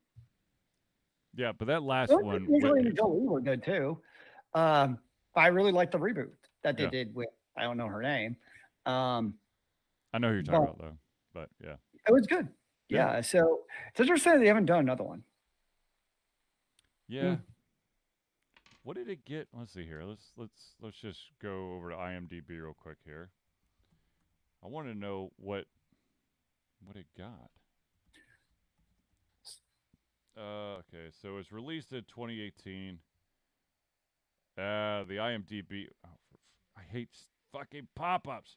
Yeah, but that last one, Jolie were good too. I really liked the reboot that they did with. I don't know her name. I know who you're talking about though, but yeah, it was good. Yeah, so it's interesting they haven't done another one. Yeah. What did it get? Let's see here. Let's just go over to IMDb real quick here. I want to know what it got. Okay, so it was released in 2018. The IMDb. Oh, I hate fucking pop-ups.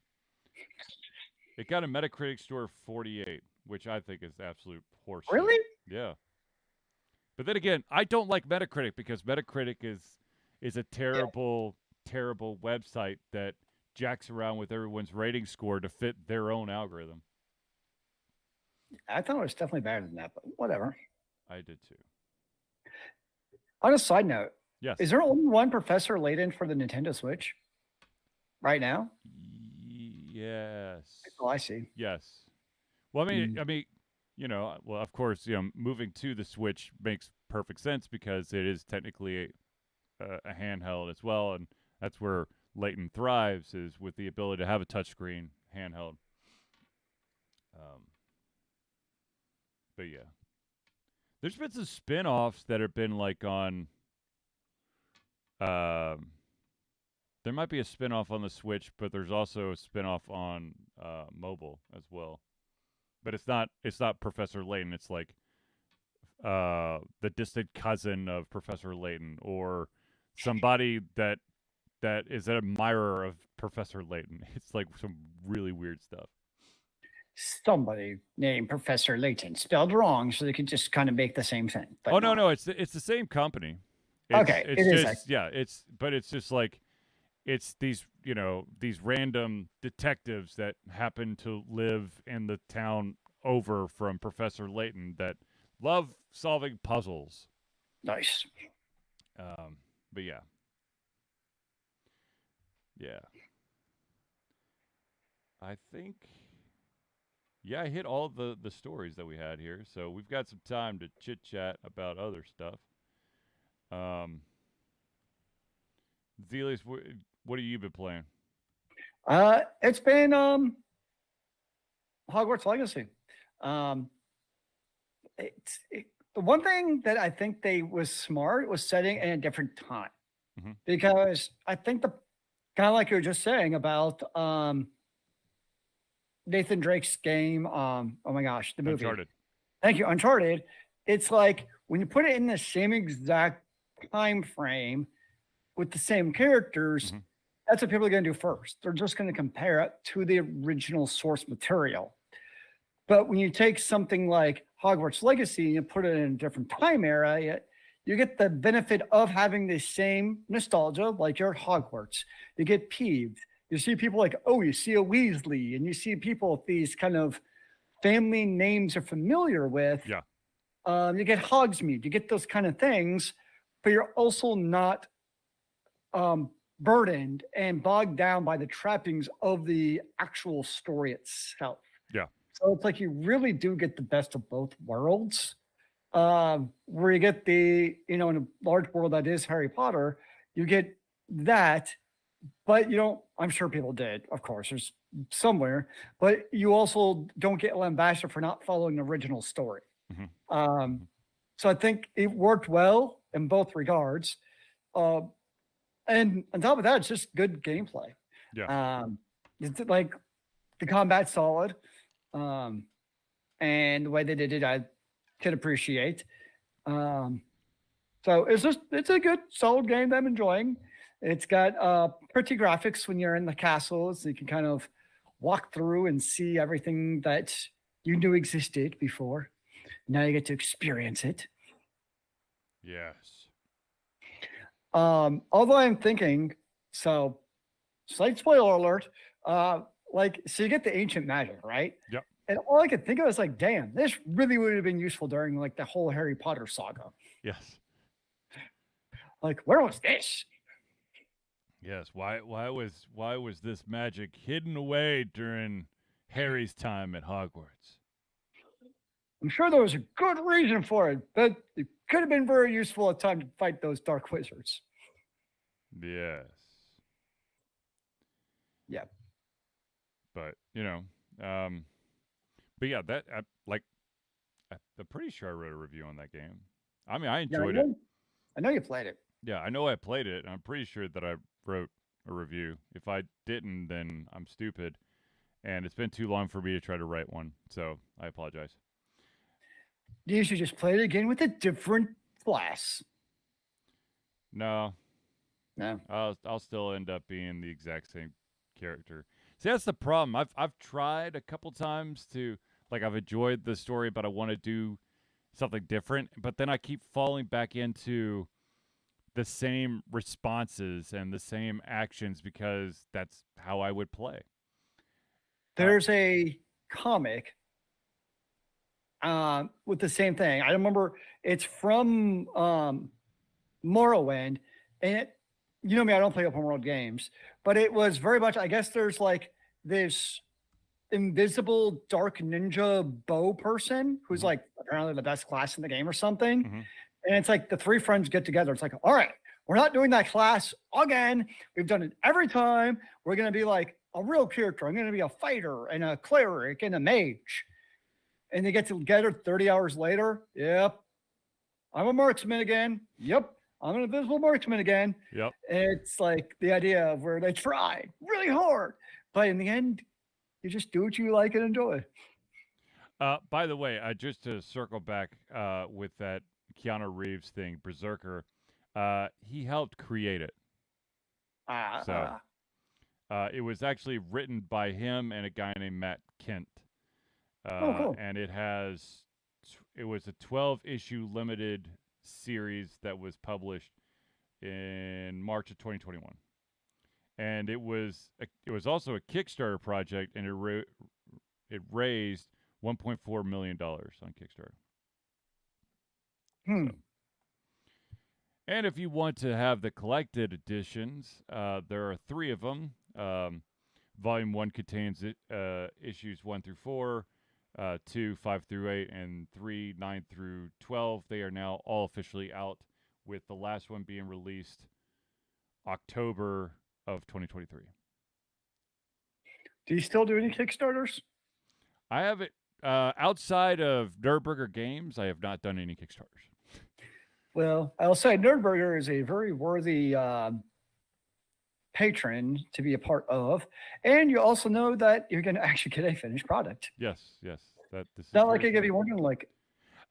It got a Metacritic score of 48, which I think is absolute horseshit. Really? Yeah. But then again, I don't like Metacritic because Metacritic is a terrible, terrible website that jacks around with everyone's rating score to fit their own algorithm. I thought it was definitely better than that, but whatever. I did too. On a side note, yes. Is there only one Professor Layton for the Nintendo Switch right now? Yes. That's all I see. Yes. Well, I mean, of course, moving to the Switch makes perfect sense because it is technically a handheld as well, and that's where Layton thrives, is with the ability to have a touchscreen handheld. But yeah, there's been some spin-offs that have been like on. There might be a spin-off on the Switch, but there's also a spin-off on mobile as well. But it's not Professor Layton. It's like the distant cousin of Professor Layton, or somebody that that is an admirer of Professor Layton. It's like some really weird stuff. Somebody named Professor Layton spelled wrong, so they could just kind of make the same thing. But Oh no, it's the same company. Okay, It's it is just but it's just like it's these these random detectives that happen to live in the town over from Professor Layton that love solving puzzles. Nice. But yeah. I think I hit all the stories that we had here, so we've got some time to chit chat about other stuff. Zealeus, what have you been playing? It's been Hogwarts Legacy. The one thing that I think they was smart was setting in a different time, because I think the kind of like you were just saying about Nathan Drake's game. Oh my gosh, the movie. Uncharted. Thank you, Uncharted. It's like when you put it in the same exact time frame with the same characters, that's what people are going to do first. They're just going to compare it to the original source material. But when you take something like Hogwarts Legacy and you put it in a different time era, you get the benefit of having the same nostalgia, like you're at Hogwarts. You get peeved. You see people like, oh, you see a Weasley, and you see people with these kind of family names you're familiar with. Yeah. You get Hogsmeade. You get those kind of things, but you're also not burdened and bogged down by the trappings of the actual story itself. Yeah. So it's like you really do get the best of both worlds, where you get the, in a large world that is Harry Potter, you get that, but you don't, I'm sure people did, of course, there's somewhere, but you also don't get lambasted for not following the original story. So I think it worked well in both regards. And on top of that, it's just good gameplay. Yeah. It's like the combat's solid. And the way they did it, I could appreciate. So it's a good, solid game that I'm enjoying. It's got pretty graphics when you're in the castles. You can kind of walk through and see everything that you knew existed before. Now you get to experience it. Yes. Although I'm thinking, so slight spoiler alert, so you get the ancient magic, right? Yep. And all I could think of was like, damn, this really would have been useful during like the whole Harry Potter saga. Yes. Like, where was this? Yes. Why was this magic hidden away during Harry's time at Hogwarts? I'm sure there was a good reason for it, but it could have been very useful at time to fight those dark wizards. Yes. Yeah. But but yeah, that I'm pretty sure I wrote a review on that game. I mean, I enjoyed it. I know you played it. Yeah, I know I played it. And I'm pretty sure that I wrote a review. If I didn't, then I'm stupid. And it's been too long for me to try to write one. So I apologize. You should just play it again with a different class. No. No. I'll still end up being the exact same character. See, that's the problem. I've tried a couple times to, like, I've enjoyed the story, but I want to do something different. But then I keep falling back into the same responses and the same actions because that's how I would play. There's a comic with the same thing. I remember it's from Morrowind, and it, you know me, I don't play open world games, but it was very much, I guess there's like this invisible dark ninja bow person who's like apparently the best class in the game or something. And it's like the three friends get together. It's like, all right, we're not doing that class again. We've done it every time. We're going to be like a real character. I'm going to be a fighter and a cleric and a mage. And they get together 30 hours later. Yep. I'm a marksman again. Yep. I'm an invisible marksman again. Yep. It's like the idea of where they try really hard, but in the end, you just do what you like and enjoy. By the way, just to circle back with that Keanu Reeves thing, Berserker, he helped create it. So it was actually written by him and a guy named Matt Kent. Cool. And it was a 12-issue limited series that was published in March of 2021. And it was also a Kickstarter project, and it raised $1.4 million on Kickstarter. So. And if you want to have the collected editions, there are 3 of them. Volume 1 contains issues 1 through 4, 2, 5 through 8, and 3, 9 through 12. They are now all officially out, with the last one being released October of 2023. Do you still do any Kickstarters? I have it outside of Nerdburger Games. I have not done any Kickstarters. Well, I'll say Nerdburger is a very worthy patron to be a part of, and you also know that you're going to actually get a finished product. This is not like I could be wondering, like.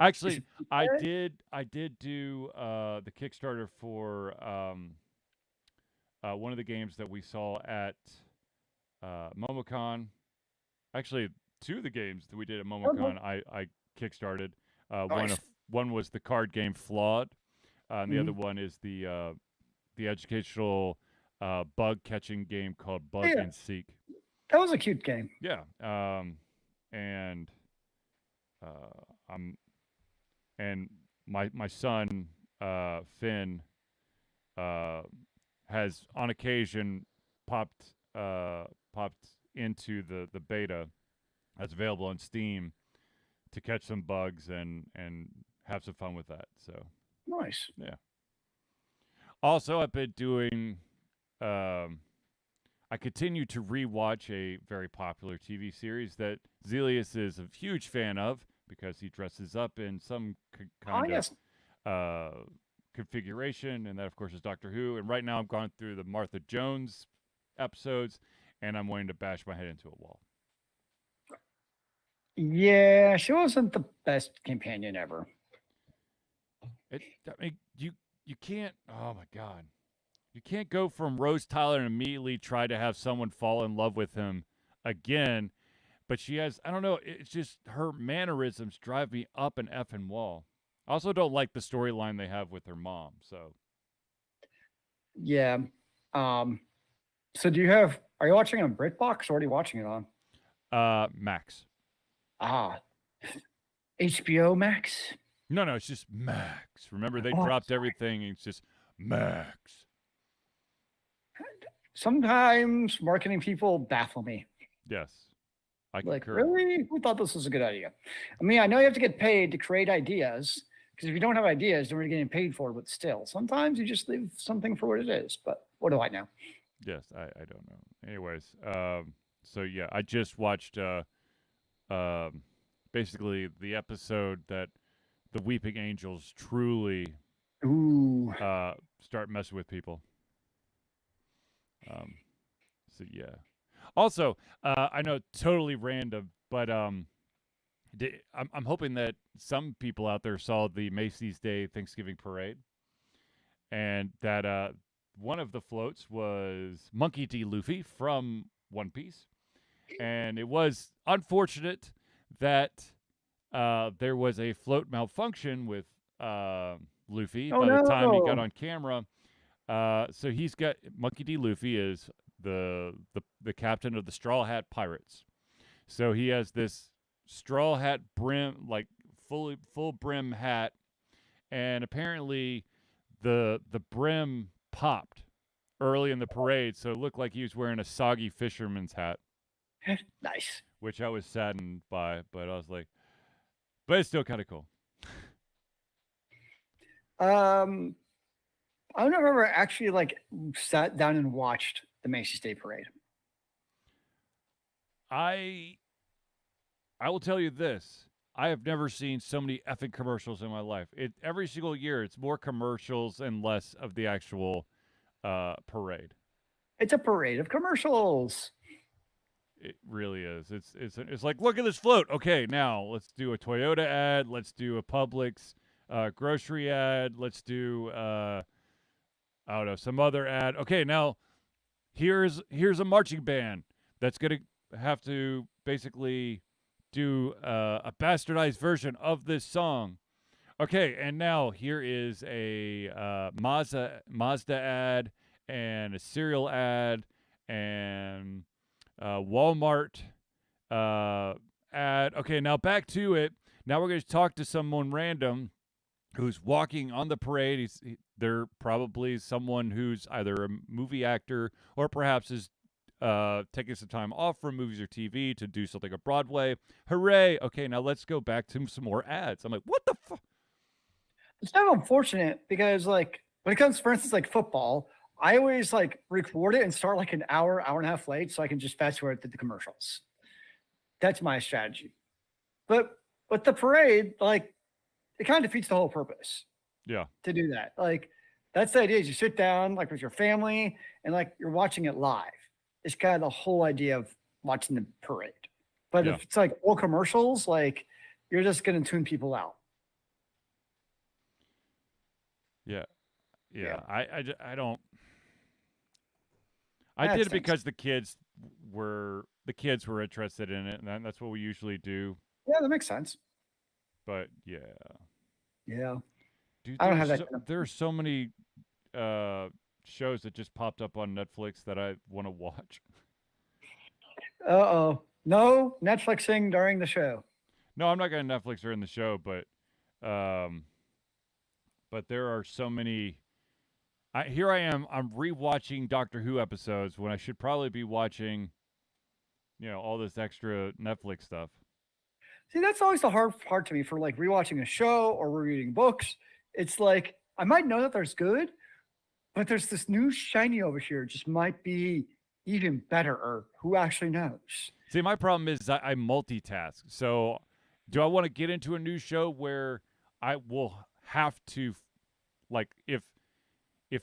Actually, I did do the Kickstarter for one of the games that we saw at MomoCon. Actually, 2 of the games that we did at MomoCon, I kickstarted. Nice. One was the card game Flawed, and the other one is the educational bug catching game called Bug and Seek. That was a cute game. Yeah, and my son Finn has on occasion popped into the beta that's available on Steam to catch some bugs and have some fun with that. So nice. Yeah. Also, I've been doing. I continue to rewatch a very popular TV series that Zealeus is a huge fan of because he dresses up in some kind of configuration, and that, of course, is Doctor Who. And right now, I'm going through the Martha Jones episodes, and I'm wanting to bash my head into a wall. Yeah, she wasn't the best companion ever. You can't. Oh my God. You can't go from Rose Tyler and immediately try to have someone fall in love with him again. But she has, I don't know, it's just her mannerisms drive me up an effing wall. I also don't like the storyline they have with her mom, so. Yeah. So are you watching it on BritBox or are you watching it on? Max. HBO Max? No, it's just Max. Remember, they dropped everything, and it's just Max. Sometimes marketing people baffle me. Yes. I concur. Like, really? Who thought this was a good idea? I mean, I know you have to get paid to create ideas, because if you don't have ideas, you're not getting paid for it, but still, sometimes you just leave something for what it is. But what do I know? Yes, I don't know. Anyways, so yeah, I just watched basically the episode that the Weeping Angels truly start messing with people. So yeah. Also, I know totally random, but I'm hoping that some people out there saw the Macy's Day Thanksgiving Parade, and that one of the floats was Monkey D. Luffy from One Piece, and it was unfortunate that there was a float malfunction with Luffy by the time he got on camera. So he's got Monkey D. Luffy is the captain of the Straw Hat Pirates. So he has this straw hat brim, like full brim hat, and apparently the brim popped early in the parade, so it looked like he was wearing a soggy fisherman's hat. Nice. Which I was saddened by, but I was like, but it's still kind of cool. I've never actually sat down and watched the Macy's Day Parade. I will tell you this. I have never seen so many effing commercials in my life. Every single year, it's more commercials and less of the actual parade. It's a parade of commercials. It really is. It's like, look at this float. Okay, now let's do a Toyota ad. Let's do a Publix grocery ad. Let's do I don't know, some other ad. Okay, now here's a marching band that's gonna have to basically do a bastardized version of this song. Okay, and now here is a Mazda ad and a cereal ad and Walmart ad. Okay, now back to it. Now we're going to talk to someone random who's walking on the parade. They're probably someone who's either a movie actor or perhaps is taking some time off from movies or TV to do something at Broadway. Hooray! Okay, now let's go back to some more ads. I'm like, what the fuck? It's kind of unfortunate because, like, when it comes, for instance, like football, I always like record it and start like an hour and a half late so I can just fast forward to the commercials. That's my strategy. But with the parade, like, it kind of defeats the whole purpose. Yeah. To do that. Like, that's the idea is you sit down like with your family and like you're watching it live. It's kind of the whole idea of watching the parade. But if it's like all commercials, like you're just going to tune people out. Yeah. I don't. I did it because the kids were interested in it, and that's what we usually do. Yeah, that makes sense. But yeah. Dude, I don't have that. There are so many shows that just popped up on Netflix that I want to watch. No Netflixing during the show. No, I'm not going to Netflix during the show, but there are so many. Here I am. I'm rewatching Doctor Who episodes when I should probably be watching, all this extra Netflix stuff. See, that's always the hard part to me for like rewatching a show or reading books. It's like I might know that there's good, but there's this new shiny over here. Just might be even better, or who actually knows? See, my problem is I multitask. So, do I want to get into a new show where I will have to, like, if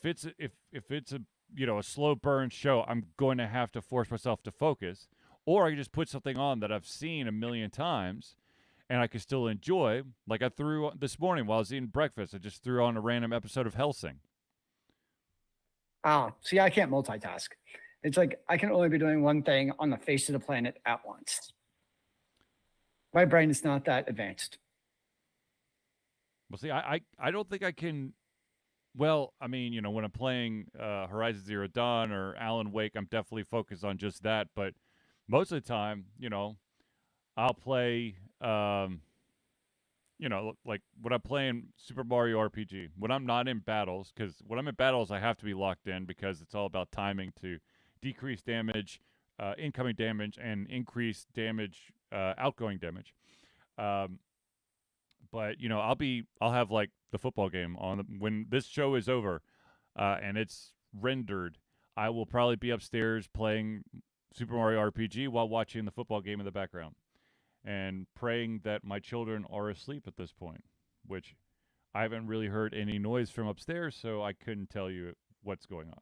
it's a a slow burn show, I'm going to have to force myself to focus, or I can just put something on that I've seen a million times, and I can still enjoy. Like I threw this morning while I was eating breakfast, I just threw on a random episode of Hellsing. Oh, see, I can't multitask. It's like I can only be doing one thing on the face of the planet at once. My brain is not that advanced. Well, see, I don't think I can. Well, I mean, when I'm playing Horizon Zero Dawn or Alan Wake, I'm definitely focused on just that. But most of the time, I'll play, like when I'm playing Super Mario RPG, when I'm not in battles, because when I'm in battles, I have to be locked in because it's all about timing to decrease damage, incoming damage, and increase damage, outgoing damage. But I'll have like the football game on when this show is over, and it's rendered. I will probably be upstairs playing Super Mario RPG while watching the football game in the background, and praying that my children are asleep at this point. Which I haven't really heard any noise from upstairs, so I couldn't tell you what's going on.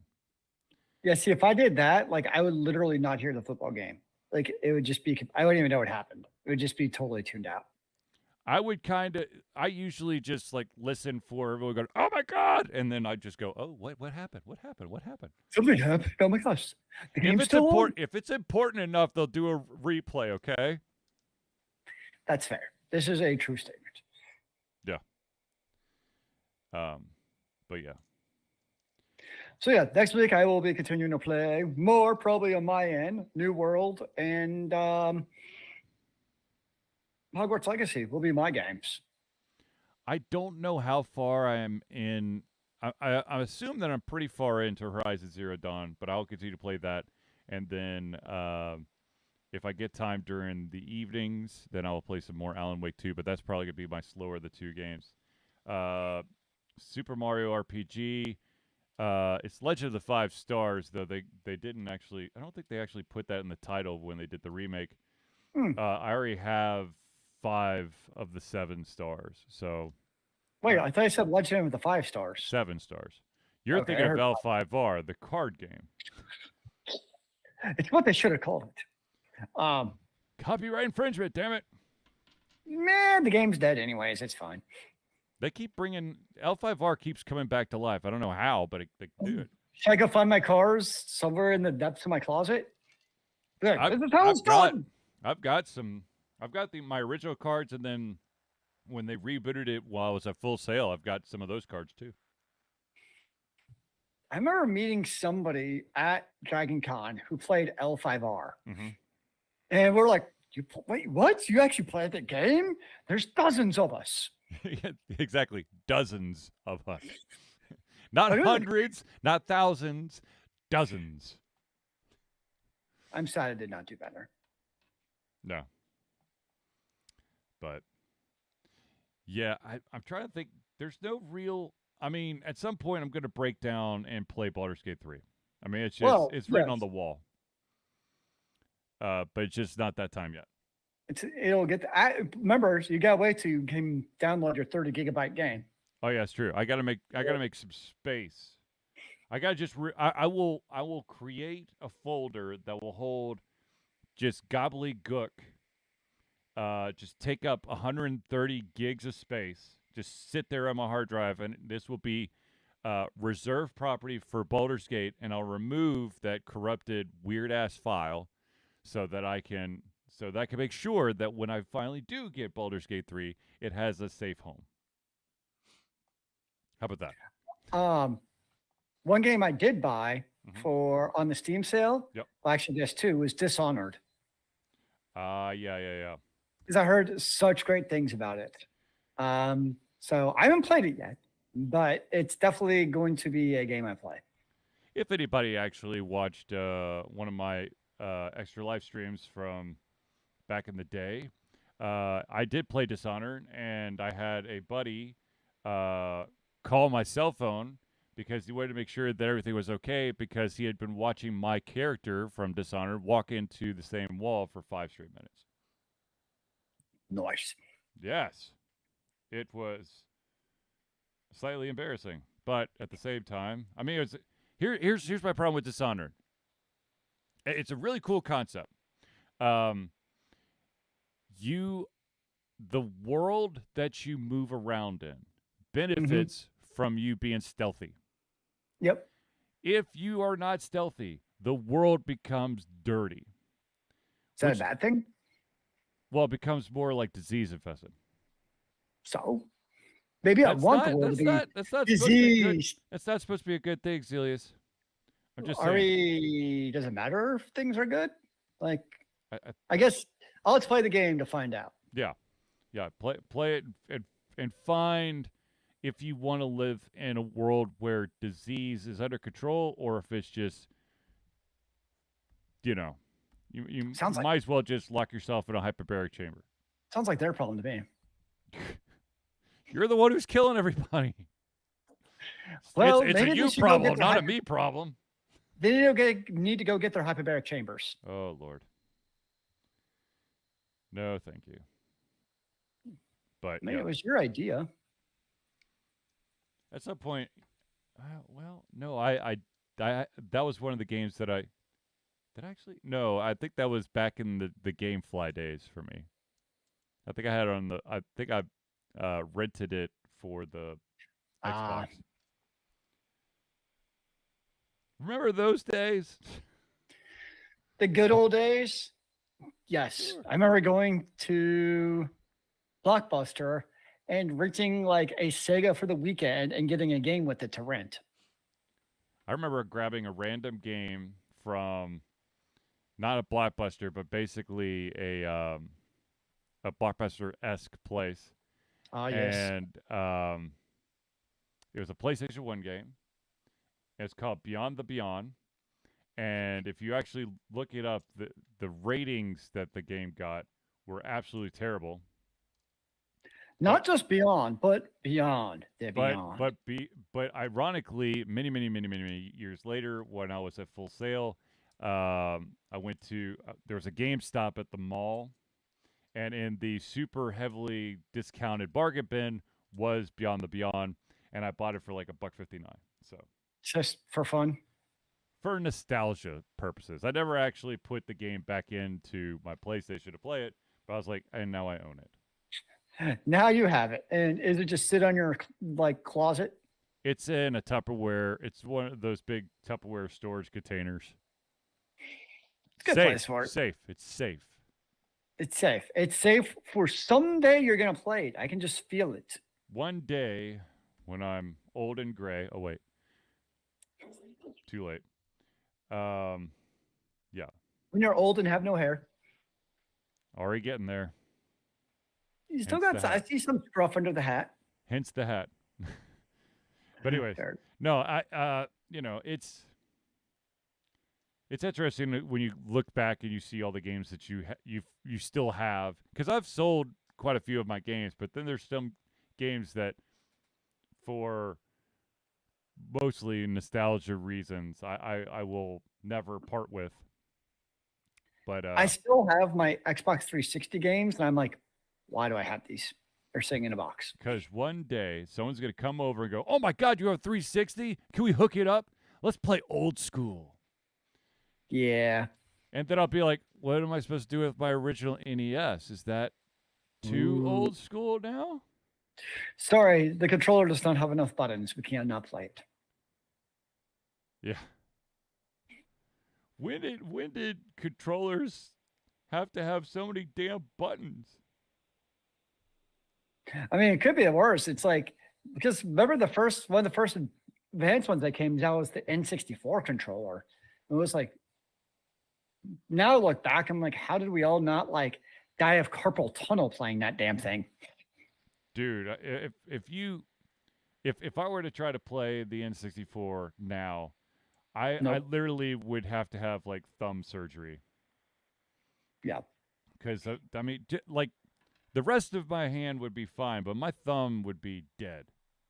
Yeah, see, if I did that, like I would literally not hear the football game. Like it would just be, I wouldn't even know what happened. It would just be totally tuned out. I usually just like listen for everyone going, oh my God. And then I just go, oh, what happened? What happened? What happened? Something happened. Oh my gosh. The game's still on? If it's important enough, they'll do a replay. Okay. That's fair. This is a true statement. Yeah. But yeah. So yeah, next week I will be continuing to play more probably on my end, New World and, Hogwarts Legacy will be my games. I don't know how far I am in. I assume that I'm pretty far into Horizon Zero Dawn, but I'll continue to play that. And then if I get time during the evenings, then I'll play some more Alan Wake 2, but that's probably going to be my slower of the two games. Super Mario RPG. It's Legend of the Five Stars, though they didn't actually. I don't think they actually put that in the title when they did the remake. I already have 5 of the 7 stars. So wait, I thought you said Legend of the 5 Stars. 7 stars. You're thinking of L5R, the card game. It's what they should have called it. Copyright infringement, damn it. Man, the game's dead anyways. It's fine. They keep bringing L5R keeps coming back to life. I don't know how, but they do it. Should I go find my cars somewhere in the depths of my closet? Look, I've, this is how it's I've got done. I've got some. I've got my original cards, and then when they rebooted it while it was at Full Sail, I've got some of those cards too. I remember meeting somebody at Dragon Con who played L5R. Mm-hmm. And we're like, wait, what? You actually played the game? There's dozens of us. Yeah, exactly, dozens of us. Not Oh, really? hundreds, not thousands, dozens. I'm sad I did not do better. No. But yeah, I'm trying to think. There's no real. I mean, at some point, I'm going to break down and play Baldur's Gate 3. I mean, it's just it's written on the wall. But it's just not that time yet. It'll get. Remember, you got to wait till you can download your 30 gigabyte game. Oh yeah, it's true. I gotta make some space. I gotta just. I will create a folder that will hold just gobbledygook. Just take up 130 gigs of space. Just sit there on my hard drive, and this will be reserved property for Baldur's Gate, and I'll remove that corrupted weird ass file, so that I can make sure that when I finally do get Baldur's Gate 3, it has a safe home. How about that? One game I did buy for on the Steam sale, Yep. well, actually this too, was Dishonored. Yeah. Because I heard such great things about it. So I haven't played it yet, but it's definitely going to be a game I play. If anybody actually watched one of my extra live streams from back in the day, I did play Dishonored, and I had a buddy call my cell phone because he wanted to make sure that everything was okay, because he had been watching my character from Dishonored walk into the same wall for 5 straight minutes. Nice. Yes. It was slightly embarrassing, but at the same time, I mean, here's my problem with Dishonored. It's a really cool concept. The world that you move around in benefits from you being stealthy. Yep. If you are not stealthy, the world becomes dirty. Is that a bad thing? Well, it becomes more like disease infested. So maybe I want the world to be diseased. That's not supposed to be a good thing, Zealeus. I'm just saying. Does it matter if things are good? Like, I guess I'll play the game to find out. Yeah. Play it and find if you want to live in a world where disease is under control, or if it's just, you might as well just lock yourself in a hyperbaric chamber. Sounds like their problem to me. You're the one who's killing everybody. Well, it's a you problem, not a me problem. They need to go get their hyperbaric chambers. Oh, Lord. No, thank you. But maybe it was your idea. At some point, no, I that was one of the games that I think that was back in the GameFly days for me. I think I had it I rented it for the Xbox. Remember those days? The good old days? Yes. Sure. I remember going to Blockbuster and renting like a Sega for the weekend and getting a game with it to rent. I remember grabbing a random game from not a Blockbuster, but basically a Blockbuster-esque place. Yes. And it was a PlayStation 1 game. It's called Beyond the Beyond. And if you actually look it up, the ratings that the game got were absolutely terrible. Not just Beyond, but Beyond the Beyond. But ironically, many years later, when I was at Full Sail, I went to there was a GameStop at the mall, and in the super heavily discounted bargain bin was Beyond the Beyond, and I bought it for like $1.59. So just for fun, for nostalgia purposes. I never actually put the game back into my PlayStation to play it, but I was like, and now I own it. Now you have it. And is it just sit on your like closet? It's in a Tupperware. It's one of those big Tupperware storage containers. It's a good Safe. place for it. Safe. It's safe. It's safe. It's safe for someday you're gonna play it. I can just feel it. One day when I'm old and gray. Oh wait. Too late. Yeah. When you're old and have no hair. Already getting there. You still Hence got the I hat. see some scruff under the hat. Hence the hat. But anyways, Fair. no, it's interesting when you look back and you see all the games that you still have, because I've sold quite a few of my games, but then there's some games that, for mostly nostalgia reasons, I will never part with. But I still have my Xbox 360 games, and I'm like, why do I have these? They're sitting in a box. because one day someone's gonna come over and go, "Oh my God, you have 360? Can we hook it up? Let's play old school." Yeah. And then I'll be like, "What am I supposed to do with my original NES? Is that too Ooh. old school now?" Sorry, the controller does not have enough buttons. We cannot play it. Yeah. When did controllers have to have so many damn buttons? I mean, it could be worse. It's like, because remember one of the first advanced ones that came out was the N64 controller. It was like, now I look back, I'm like, how did we all not like die of carpal tunnel playing that damn thing? Dude, if I were to try to play the N64 now, I Nope. literally would have to have like thumb surgery. Yeah. Because I mean, like, the rest of my hand would be fine, but my thumb would be dead.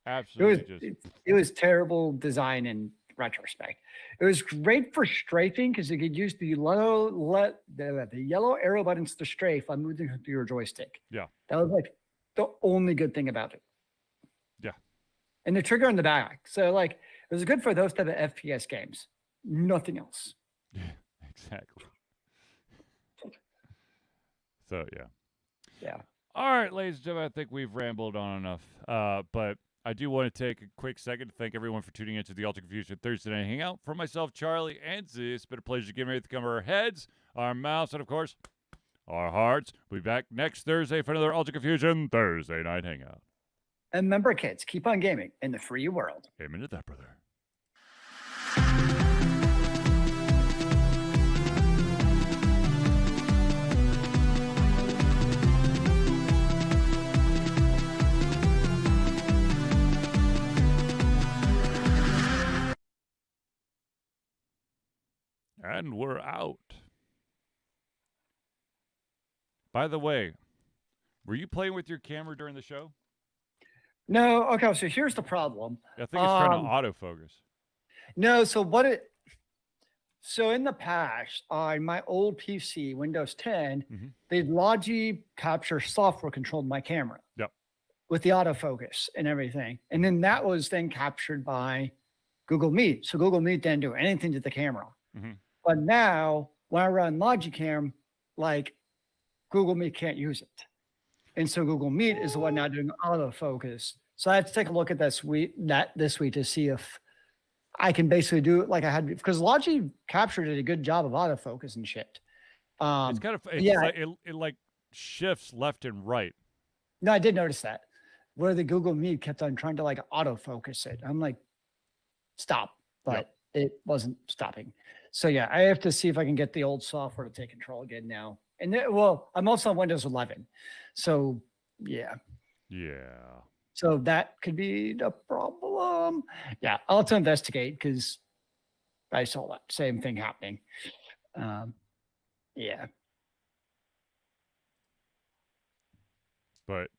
Absolutely, It was terrible design in retrospect. It was great for strafing because you could use the yellow arrow buttons to strafe on moving through your joystick. Yeah. That was like the only good thing about it. Yeah. And the trigger on the back. So like it was good for those type of FPS games. Nothing else. Yeah, exactly. So yeah. Yeah. All right, ladies and gentlemen, I think we've rambled on enough. But I do want to take a quick second to thank everyone for tuning into the Ultra Confusion Thursday Night Hangout. For myself, Charlie, and Zealeus, it's been a pleasure giving everything to come our heads, our mouths, and of course, our hearts. We'll be back next Thursday for another Ultra Confusion Thursday Night Hangout. And remember, kids, keep on gaming in the free world. Amen to that, brother. And we're out. By the way, were you playing with your camera during the show? No, okay, so here's the problem. I think it's trying to autofocus. No, so in the past, on my old PC, Windows 10, the Logi capture software controlled my camera. Yep. With the autofocus and everything. And then that was then captured by Google Meet. So Google Meet didn't do anything to the camera. But now when I run Logicam, like Google Meet can't use it. And so Google Meet is the one now doing autofocus. So I have to take a look at this week to see if I can basically do it like I had, because Logi captured a good job of autofocus and shit. It's kind of, it like shifts left and right. No, I did notice that, where the Google Meet kept on trying to like autofocus it. I'm like, stop, but it wasn't stopping. So yeah, I have to see if I can get the old software to take control again now. And well, I'm also on Windows 11, so yeah. So that could be the problem. Yeah, I'll have to investigate because I saw that same thing happening. Yeah. But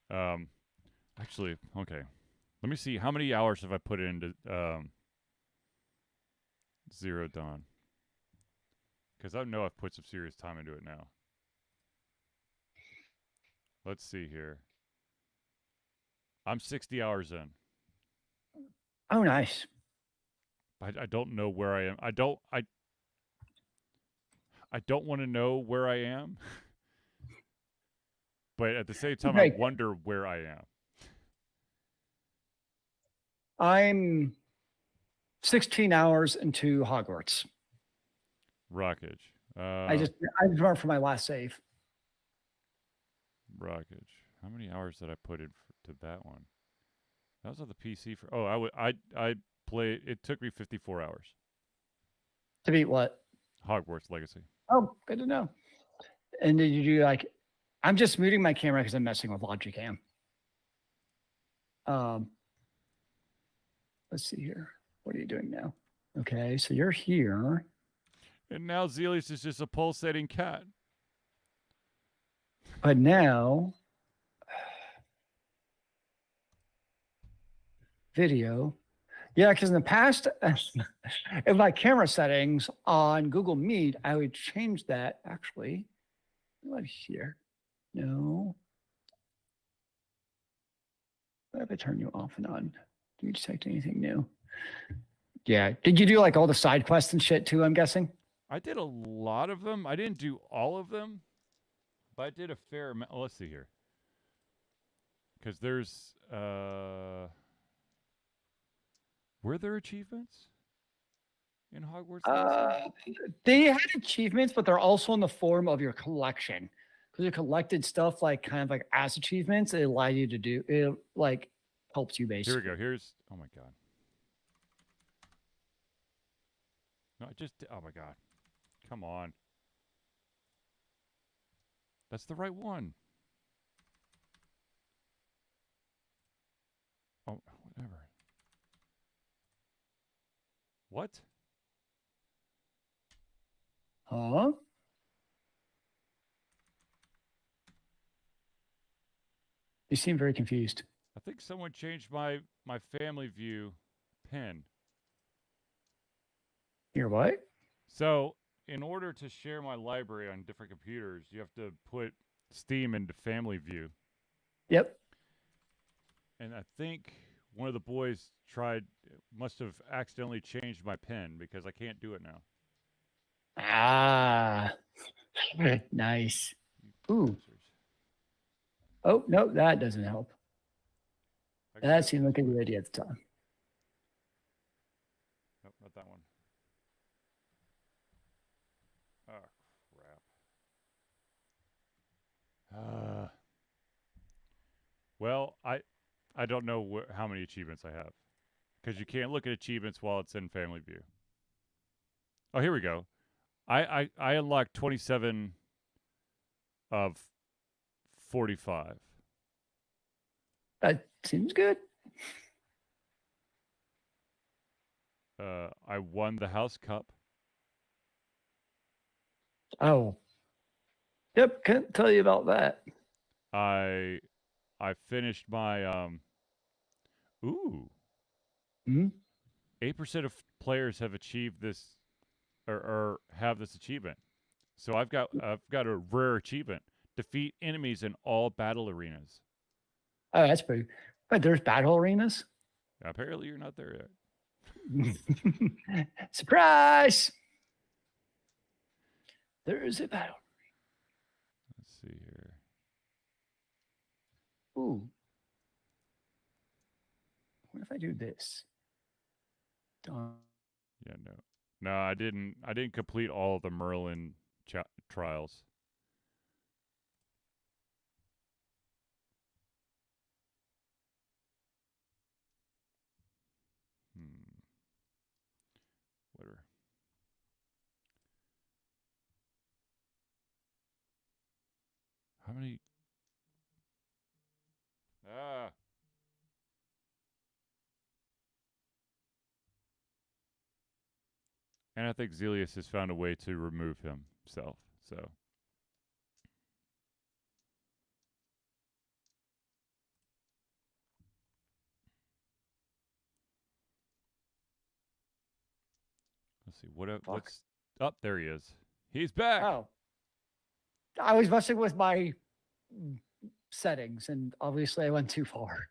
actually, okay. Let me see, how many hours have I put into Zero Dawn? Because I know I've put some serious time into it now. Let's see here. I'm 60 hours in. Oh, nice. I don't know where I am. I don't want to know where I am. But at the same time, I wonder where I am. I'm 16 hours into Hogwarts. Rockage. I just remember for my last save. Rockage. How many hours did I put in to that one? That was on the PC for. Oh, I played. It took me 54 hours. To beat what? Hogwarts Legacy. Oh, good to know. And did you do like? I'm just muting my camera because I'm messing with Logicam. Let's see here. What are you doing now? Okay, so you're here. And now Zealeus is just a pulsating cat. But now, video. Yeah, because in the past, in my camera settings on Google Meet, I would change that actually. What here? No. What if I turn you off and on? Do you detect anything new? Yeah. Did you do like all the side quests and shit too, I'm guessing? I did a lot of them. I didn't do all of them, but I did a fair amount. Oh, let's see here. Because there's were there achievements in Hogwarts Legacy? They had achievements, but they're also in the form of your collection. Because you collected stuff like kind of like as achievements, it allows you to do it, like helps you basically. Here we go. Here's oh my god. No, oh my god. Come on. That's the right one. Oh, whatever. What? Huh? You seem very confused. I think someone changed my family view pin. Your what? So, in order to share my library on different computers, you have to put Steam into family view. Yep. And I think one of the boys must have accidentally changed my pin because I can't do it now. Ah, nice. Ooh. Oh, no, that doesn't help. That seemed like a good idea at the time. Nope, not that one. Oh, crap. Well, I don't know how many achievements I have. Because you can't look at achievements while it's in family view. Oh, here we go. I unlocked 27 of 45. That seems good. I won the House Cup. Oh. Yep, can't tell you about that. I finished my ooh. 8% of players have achieved this or have this achievement. So I've got a rare achievement. Defeat enemies in all battle arenas. Oh, that's pretty. But there's battle arenas? Apparently you're not there yet. Surprise! There is a battle. Let's see here. Ooh. What if I do this? Done. Yeah, no, I didn't complete all of the Merlin trials. Whatever. How many? And I think Zealeus has found a way to remove himself. So. Let's see. What's up? Oh, there he is. He's back. Oh. I was messing with my settings, and obviously I went too far.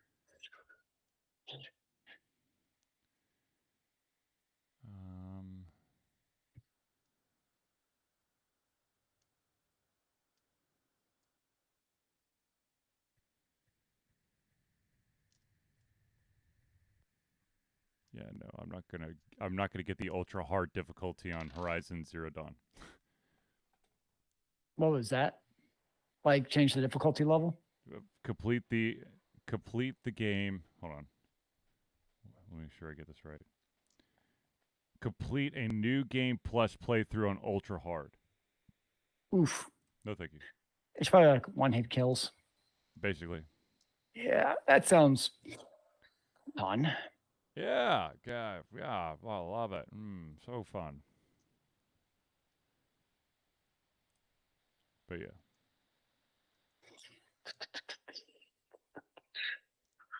Yeah, no, I'm not gonna get the ultra hard difficulty on Horizon Zero Dawn. What was that? Like change the difficulty level? Complete the game. Hold on. Let me make sure I get this right. Complete a new game plus playthrough on ultra hard. Oof. No, thank you. It's probably like one hit kills. Basically. Yeah, that sounds fun. Yeah, I love it. So fun. But yeah.